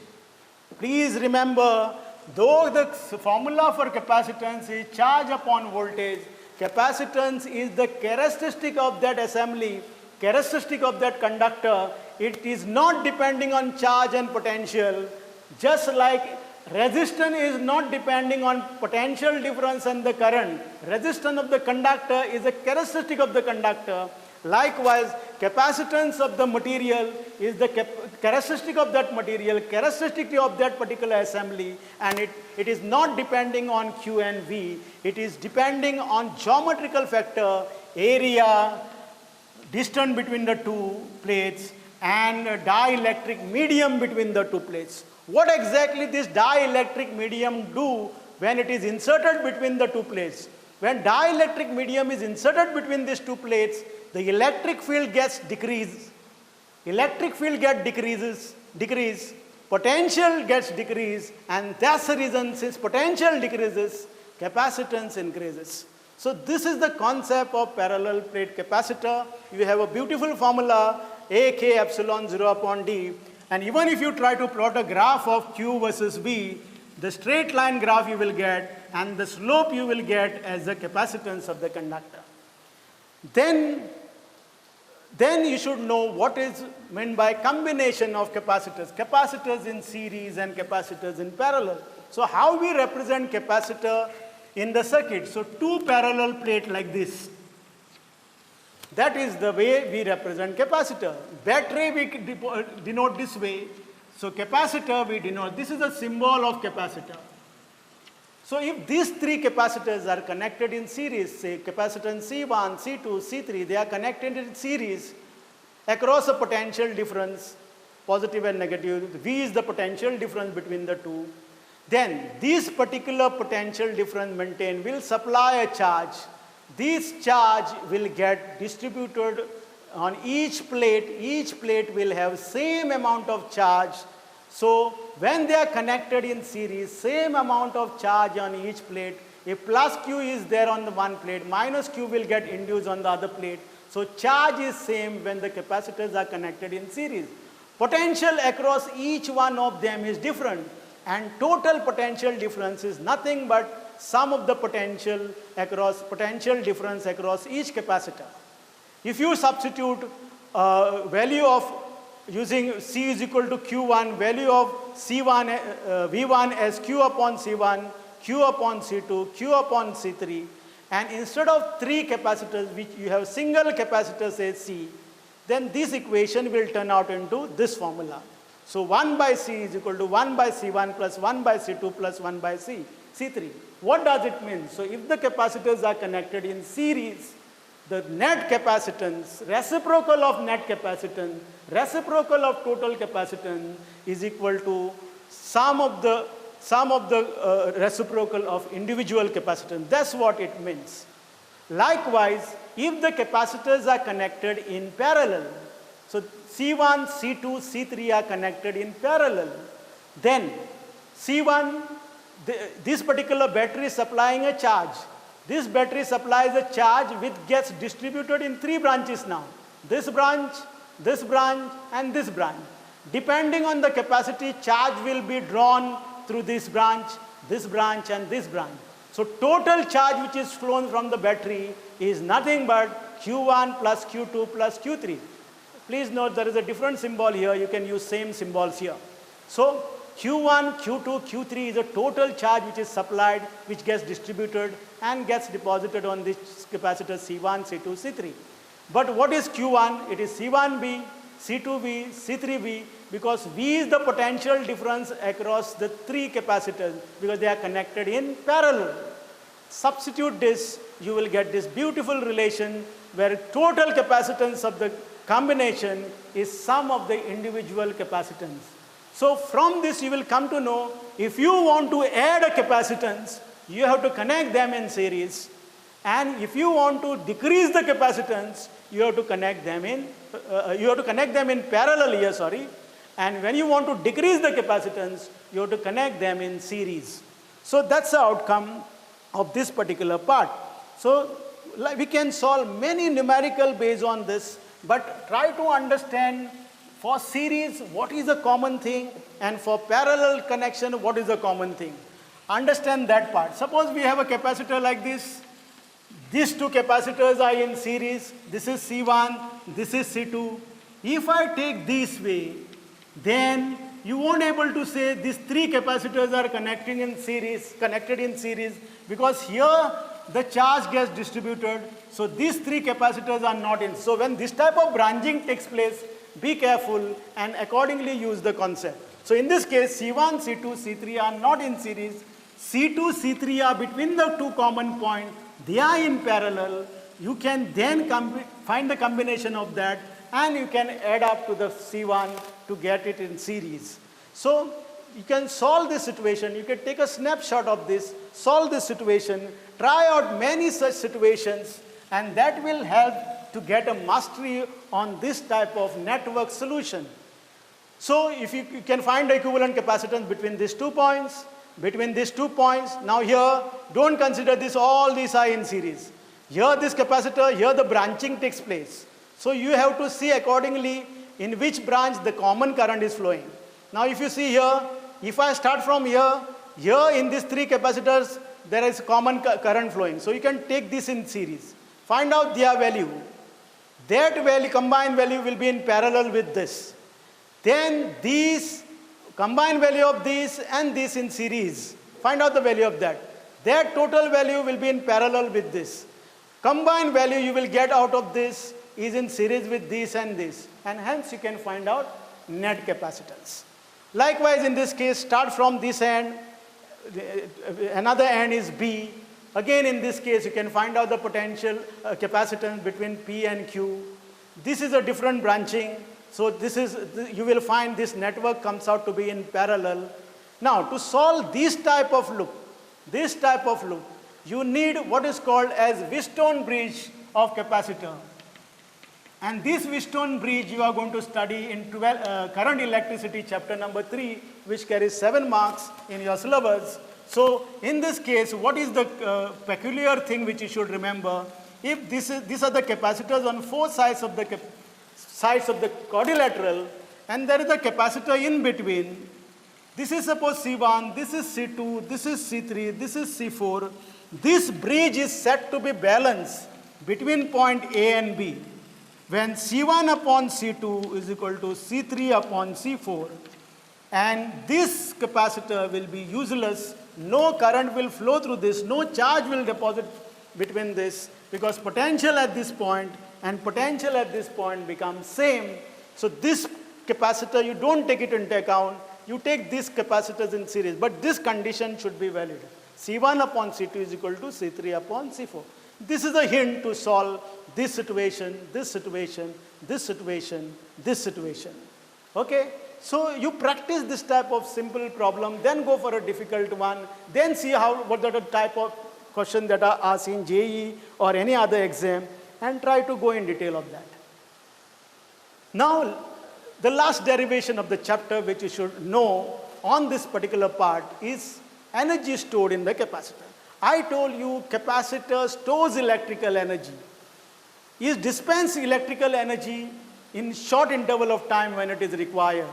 Please remember, though the formula for capacitance is charge upon voltage, capacitance is the characteristic of that assembly, characteristic of that conductor. It is not depending on charge and potential, just like resistance is not depending on potential difference and the current. Resistance of the conductor is a characteristic of the conductor. Likewise, capacitance of the material is the characteristic of that material, characteristic of that particular assembly, and it is not depending on Q and V. It is depending on geometrical factor, area, distance between the two plates, and a dielectric medium between the two plates. What exactly this dielectric medium do when it is inserted between the two plates? When dielectric medium is inserted between these two plates, the electric field gets decreased. Electric field gets decrease, potential gets decreased, and that's the reason, since potential decreases, capacitance increases. So this is the concept of parallel plate capacitor. You have a beautiful formula, A K epsilon 0 upon D, and even if you try to plot a graph of Q versus V, the straight line graph you will get, and the slope you will get as the capacitance of the conductor. Then you should know what is meant by combination of capacitors. Capacitors in series and capacitors in parallel. So how we represent capacitor in the circuit? So two parallel plate like this. That is the way we represent capacitor. Battery we denote this way. So capacitor we denote, this is a symbol of capacitor. So if these three capacitors are connected in series, say capacitance C1, C2, C3, they are connected in series across a potential difference, positive and negative. V is the potential difference between the two. Then this particular potential difference maintained will supply a charge. This charge will get distributed on each plate. Each plate will have same amount of charge. So when they are connected in series, same amount of charge on each plate. If plus Q is there on the one plate, minus Q will get induced on the other plate. So charge is same when the capacitors are connected in series. Potential across each one of them is different, and total potential difference is nothing but sum of the potential difference across each capacitor. If you substitute value of using C is equal to Q1, value of C1, V1 as Q upon C1, Q upon C2, Q upon C3, and instead of three capacitors, which you have single capacitor say C, then this equation will turn out into this formula. So 1 by C is equal to 1 by C1 plus 1 by C2 plus 1 by C3. What does it mean? So if the capacitors are connected in series, the net capacitance, reciprocal of net capacitance, reciprocal of total capacitance is equal to sum of the reciprocal of individual capacitance. That's what it means. Likewise, if the capacitors are connected in parallel, so C1, C2, C3 are connected in parallel, then C1, this particular battery is supplying a charge. This battery supplies a charge which gets distributed in three branches now. This branch, and this branch. Depending on the capacity, charge will be drawn through this branch, and this branch. So total charge which is flown from the battery is nothing but Q1 plus Q2 plus Q3. Please note there is a different symbol here. You can use same symbols here. So Q1, Q2, Q3 is a total charge which is supplied, which gets distributed and gets deposited on this capacitor C1, C2, C3. But what is Q1? It is C1V, C2V, C3V, because V is the potential difference across the three capacitors because they are connected in parallel. Substitute this, you will get this beautiful relation where total capacitance of the combination is sum of the individual capacitance. So from this you will come to know, if you want to add a capacitance, you have to connect them in series, and if you want to decrease the capacitance, you have to connect them in parallel here, sorry. And when you want to decrease the capacitance, you have to connect them in series. So that's the outcome of this particular part. So we can solve many numerical based on this, but try to understand for series what is a common thing, and for parallel connection what is a common thing. Understand that part. Suppose we have a capacitor like this. These two capacitors are in series. This is C1, this is C2. If I take this way, then you won't able to say these three capacitors are connected in series, because here the charge gets distributed. So these three capacitors are not in. So when this type of branching takes place, be careful and accordingly use the concept. So in this case, C1, C2, C3 are not in series. C2, C3 are between the two common points. They are in parallel. You can then find the combination of that, and you can add up to the C1 to get it in series. So you can solve this situation. You can take a snapshot of this, solve this situation, try out many such situations, and that will help to get a mastery on this type of network solution. So if you can find the equivalent capacitance between these 2 points, now here, don't consider this, all these are in series. Here this capacitor, here the branching takes place. So you have to see accordingly in which branch the common current is flowing. Now if you see here, if I start from here, here in these 3 capacitors, there is common current flowing. So you can take this in series. Find out their value. That value, combined value will be in parallel with this. Then these, combined value of this and this in series. Find out the value of that. Their total value will be in parallel with this. Combined value you will get out of this is in series with this and this. And hence you can find out net capacitance. Likewise in this case, start from this end, another end is B. Again in this case you can find out the potential capacitance between P and Q. This is a different branching. So this is, you will find this network comes out to be in parallel. Now to solve this type of loop, you need what is called as Wheatstone bridge of capacitor. And this Wheatstone bridge you are going to study in current electricity chapter number 3, which carries 7 marks in your syllabus. So in this case, what is the peculiar thing which you should remember? If these are the capacitors on 4 sides of the quadrilateral, and there is a capacitor in between. This is suppose C1, this is C2, this is C3, this is C4. This bridge is set to be balanced between point A and B. When C1 upon C2 is equal to C3 upon C4, and this capacitor will be useless, no current will flow through this, no charge will deposit between this, because potential at this point and potential at this point becomes same. So this capacitor, you don't take it into account, you take these capacitors in series, but this condition should be valid. C1 upon C2 is equal to C3 upon C4. This is a hint to solve this situation, this situation, this situation, this situation. Okay? So you practice this type of simple problem, then go for a difficult one, then see what are the type of question that are asked in JEE or any other exam, and try to go in detail of that. Now, the last derivation of the chapter which you should know on this particular part is energy stored in the capacitor. I told you capacitor stores electrical energy. It dispenses electrical energy in short interval of time when it is required.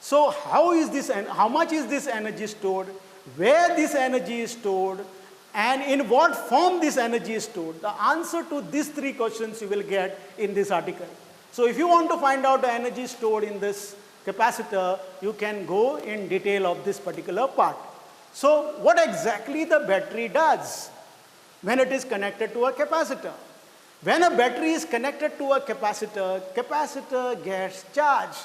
So how much is this energy stored? Where this energy is stored? And in what form this energy is stored? The answer to these 3 questions you will get in this article. So if you want to find out the energy stored in this capacitor, you can go in detail of this particular part. So what exactly the battery does when it is connected to a capacitor? When a battery is connected to a capacitor, capacitor gets charged.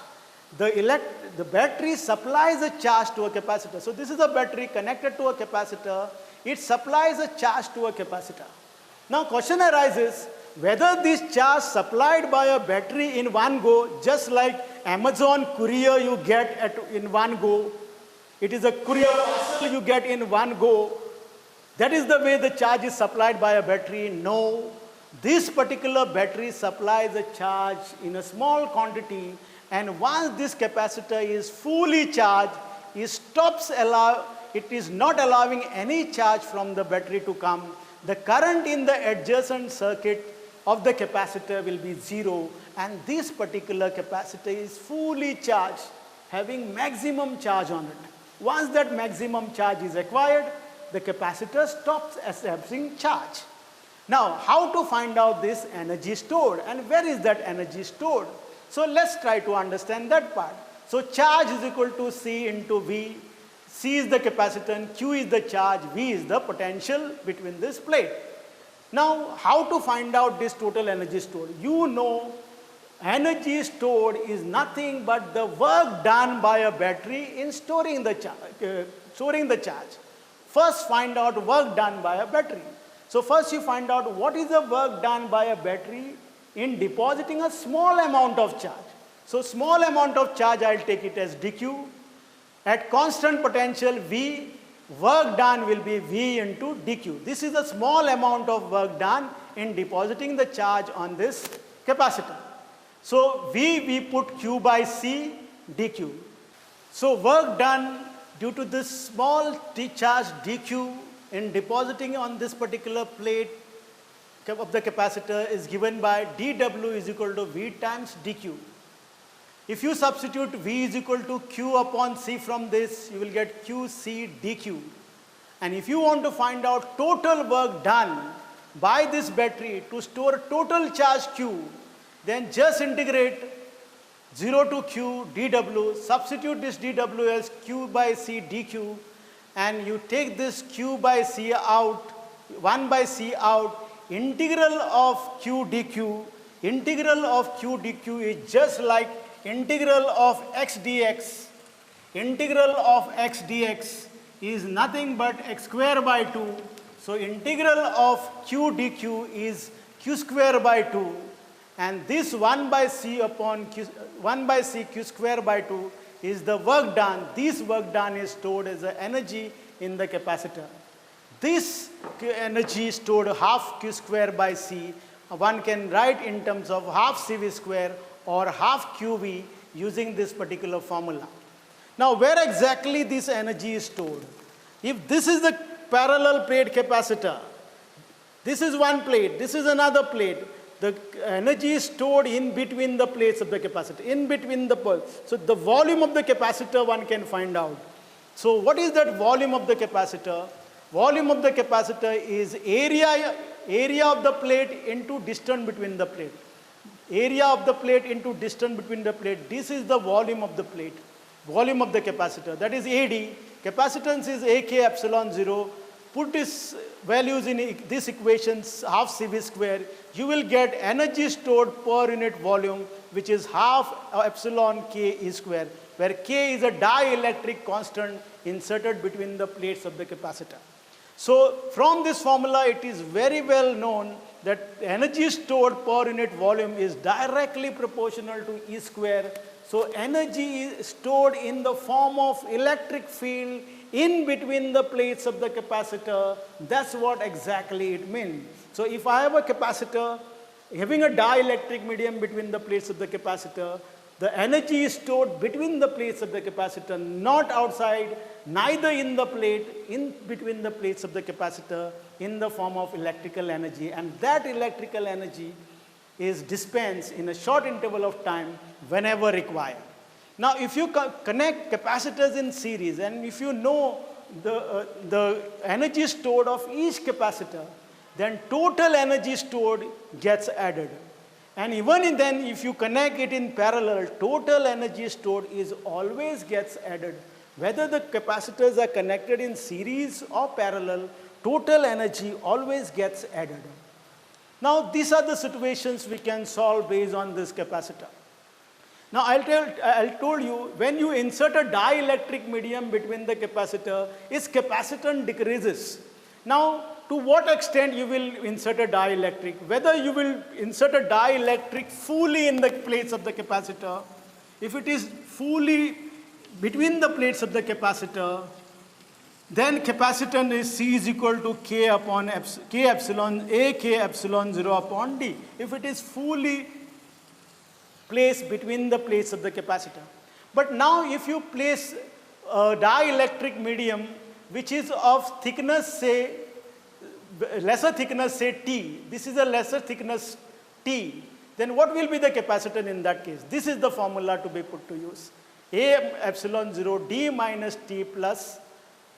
The battery supplies a charge to a capacitor. So this is a battery connected to a capacitor. It supplies a charge to a capacitor. Now question arises whether this charge supplied by a battery in one go, just like Amazon courier you get in one go, it is a courier parcel you get in one go, that is the way the charge is supplied by a battery. No, this particular battery supplies a charge in a small quantity, and once this capacitor is fully charged, it is not allowing any charge from the battery to come. The current in the adjacent circuit of the capacitor will be 0, and this particular capacitor is fully charged, having maximum charge on it. Once that maximum charge is acquired, the capacitor stops accepting charge. Now, how to find out this energy stored, and where is that energy stored? So let's try to understand that part. So charge is equal to C into V. C is the capacitance, Q is the charge, V is the potential between this plate. Now, how to find out this total energy stored? You know, energy stored is nothing but the work done by a battery in storing the charge. First, find out work done by a battery. So first you find out what is the work done by a battery in depositing a small amount of charge. So small amount of charge, I'll take it as dq. At constant potential V, work done will be V into dq. This is a small amount of work done in depositing the charge on this capacitor. So V, we put Q by C dq. So work done due to this small charge dq in depositing on this particular plate of the capacitor is given by dw is equal to V times dq. If you substitute V is equal to Q upon C from this, you will get QC dq. And if you want to find out total work done by this battery to store total charge Q, then just integrate 0 to Q dw, substitute this dw as Q by C dq, and you take this Q by C out, 1 by C out, integral of Q dq. Integral of Q dq is just like integral of x dx. Integral of x dx is nothing but x square by 2. So integral of Q dq is Q square by 2. And this 1 by C upon Q, 1 by C Q square by 2 is the work done. This work done is stored as an energy in the capacitor. This energy is stored half Q square by C. One can write in terms of half CV square or half QV using this particular formula. Now, where exactly this energy is stored? If this is the parallel plate capacitor, this is one plate, this is another plate, the energy is stored in between the plates of the capacitor, in between the poles. So the volume of the capacitor one can find out. So what is that volume of the capacitor? Volume of the capacitor is area of the plate into distance between the plate. Area of the plate into distance between the plate. This is the volume of the plate. Volume of the capacitor. That is AD. Capacitance is AK epsilon 0. Put these values in this equations, half CV square. You will get energy stored per unit volume, which is half epsilon K E square, where K is a dielectric constant inserted between the plates of the capacitor. So from this formula, it is very well known that energy stored per unit volume is directly proportional to E square. So energy is stored in the form of electric field in between the plates of the capacitor. That's what exactly it means. So if I have a capacitor having a dielectric medium between the plates of the capacitor, the energy is stored between the plates of the capacitor, not outside, neither in the plate, in between the plates of the capacitor, in the form of electrical energy. And that electrical energy is dispensed in a short interval of time whenever required. Now, if you connect capacitors in series, and if you know the energy stored of each capacitor, then total energy stored gets added. And even then, if you connect it in parallel, total energy stored is always gets added. Whether the capacitors are connected in series or parallel, total energy always gets added. Now, these are the situations we can solve based on this capacitor. Now, I'll told you, when you insert a dielectric medium between the capacitor, its capacitance decreases. Now, to what extent you will insert a dielectric? Whether you will insert a dielectric fully in the plates of the capacitor, if it is fully between the plates of the capacitor, then capacitance is C is equal to K upon K epsilon, A K epsilon 0 upon D. If it is fully placed between the plates of the capacitor. But now if you place a dielectric medium which is of thickness, say, lesser thickness, say T, this is a lesser thickness T, then what will be the capacitance in that case? This is the formula to be put to use. A epsilon 0 D minus T plus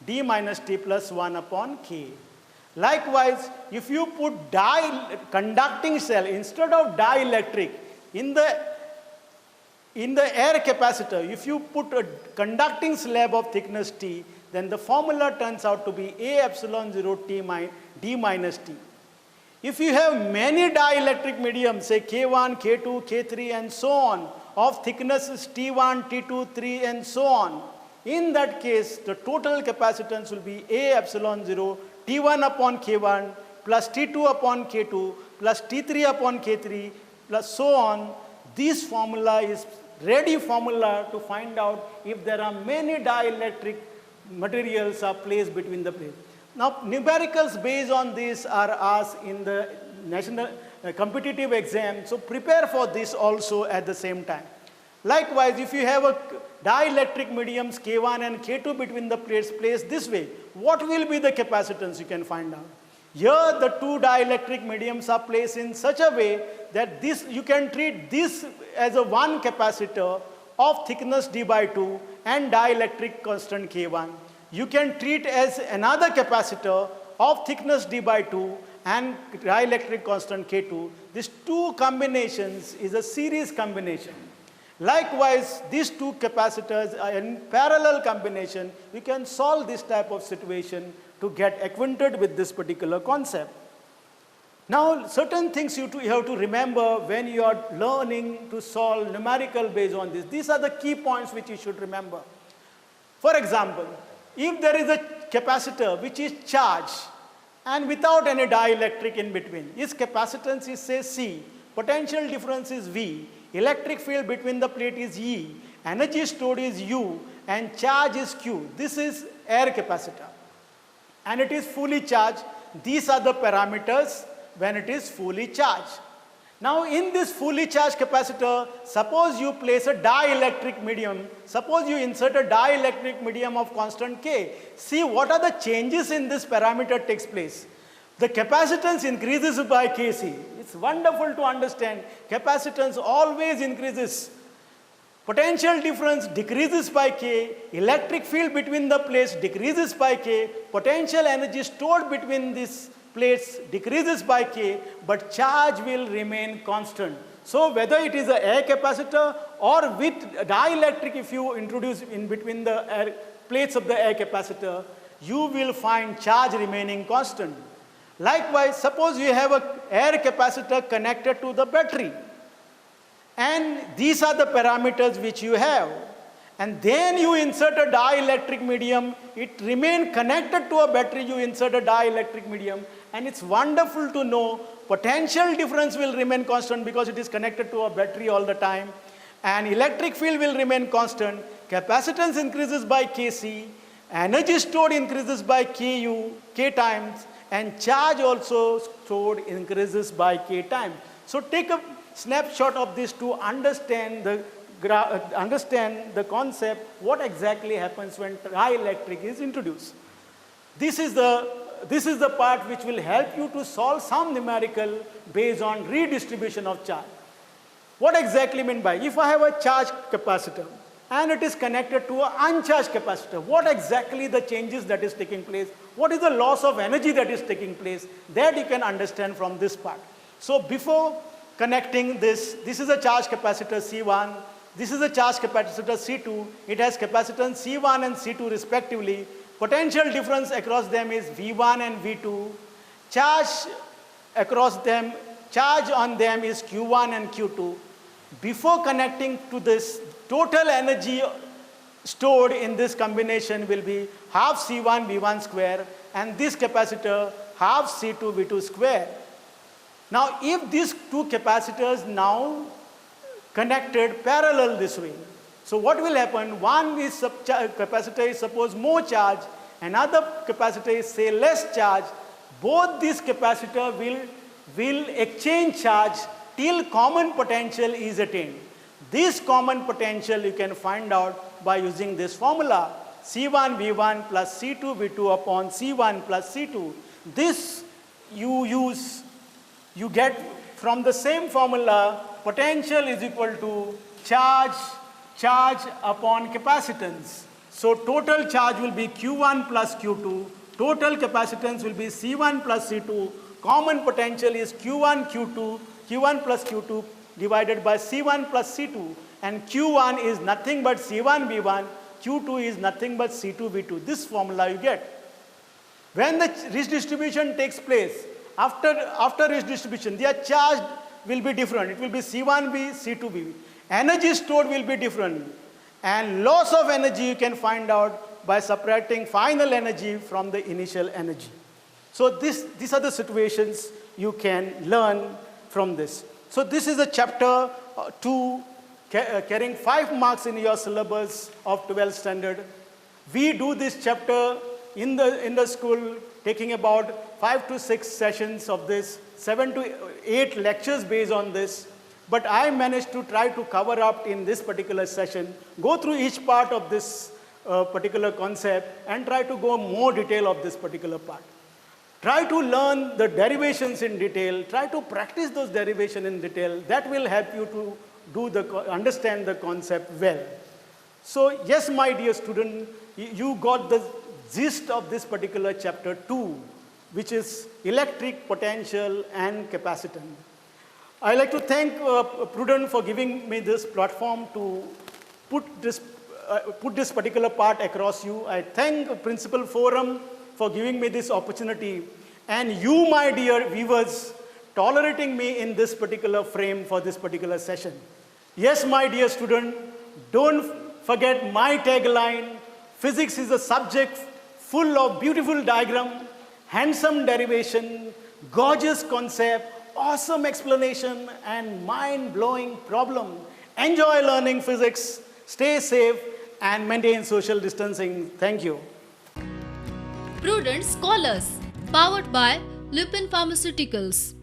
1 upon K. Likewise, if you put conducting cell instead of dielectric in the air capacitor, if you put a conducting slab of thickness T, then the formula turns out to be A epsilon 0 D minus T. If you have many dielectric mediums, say K1, K2, K3 and so on, of thicknesses T1, T2, 3 and so on, in that case, the total capacitance will be A epsilon 0 T1 upon K1 plus T2 upon K2 plus T3 upon K3 plus so on. This formula is ready formula to find out if there are many dielectric materials are placed between the plates. Now, numericals based on this are asked in the national competitive exam, so prepare for this also at the same time. Likewise, if you have a dielectric mediums K1 and K2 between the plates placed this way, what will be the capacitance? You can find out. Here the two dielectric mediums are placed in such a way that this, you can treat this as a one capacitor of thickness d by 2 and dielectric constant K1. You can treat as another capacitor of thickness d by 2 and dielectric constant K2. These two combinations is a series combination. Likewise, these two capacitors are in parallel combination. We can solve this type of situation to get acquainted with this particular concept. Now, certain things you have to remember when you are learning to solve numerical based on this. These are the key points which you should remember. For example, if there is a capacitor which is charged and without any dielectric in between, its capacitance is say C, potential difference is V, electric field between the plate is E, energy stored is U, and charge is Q. This is air capacitor. And it is fully charged. These are the parameters when it is fully charged. Now, in this fully charged capacitor, suppose you place a dielectric medium, suppose you insert a dielectric medium of constant K. See what are the changes in this parameter takes place. The capacitance increases by Kc. It's wonderful to understand. Capacitance always increases. Potential difference decreases by K. Electric field between the plates decreases by K. Potential energy stored between these plates decreases by K, but charge will remain constant. So whether it is an air capacitor or with dielectric, if you introduce in between the air plates of the air capacitor, you will find charge remaining constant. Likewise, suppose you have an air capacitor connected to the battery, and these are the parameters which you have, and then you insert a dielectric medium, it remains connected to a battery, you insert a dielectric medium, and it's wonderful to know potential difference will remain constant because it is connected to a battery all the time, and electric field will remain constant, capacitance increases by Kc, energy stored increases by Ku, K times, and charge also stored increases by K times. So take a snapshot of this to understand the concept, what exactly happens when dielectric is introduced. This is the part which will help you to solve some numerical based on redistribution of charge. What exactly mean by, if I have a charged capacitor and it is connected to an uncharged capacitor, what exactly the changes that is taking place, what is the loss of energy that is taking place, that you can understand from this part. So before connecting this is a charged capacitor C1, this is a charged capacitor C2, it has capacitance C1 and C2 respectively, potential difference across them is V1 and V2, charge across them, charge on them is Q1 and Q2. Before connecting to this, total energy stored in this combination will be half C1 V1 square and this capacitor half C2 V2 square. Now, if these two capacitors now connected parallel this way, so what will happen? One is capacitor is suppose more charge, another capacitor is say less charge. Both these capacitor will exchange charge till common potential is attained. This common potential you can find out by using this formula, C1 V1 plus C2 V2 upon C1 plus C2. This you get from the same formula, potential is equal to charge upon capacitance. So total charge will be Q1 plus Q2, total capacitance will be C1 plus C2, common potential is Q1 plus Q2 divided by C1 plus C2, and Q1 is nothing but C1 V1, Q2 is nothing but C2 V2. This formula you get. When the redistribution takes place, after redistribution, their charge will be different. It will be C1V, C2V. Energy stored will be different. And loss of energy you can find out by subtracting final energy from the initial energy. So these are the situations you can learn from this. So this is a chapter 2 carrying 5 marks in your syllabus of 12th standard. We do this chapter in the school, taking about 5 to 6 sessions of this, 7 to 8 lectures based on this. But I managed to try to cover up in this particular session, go through each part of this particular concept and try to go more detail of this particular part. Try to learn the derivations in detail, try to practice those derivations in detail. That will help you to understand the concept well. So yes, my dear student, you got the gist of this particular chapter 2, which is electric potential and capacitance. I'd like to thank Prudent for giving me this platform to put this particular part across you. I thank Principal Forum for giving me this opportunity, and you, my dear viewers, tolerating me in this particular frame for this particular session. Yes, my dear student, don't forget my tagline: physics is a subject full of beautiful diagram, handsome derivation, gorgeous concept, awesome explanation, and mind-blowing problem. Enjoy learning physics, stay safe, and maintain social distancing. Thank you. Prudent Scholars, powered by Lupin Pharmaceuticals.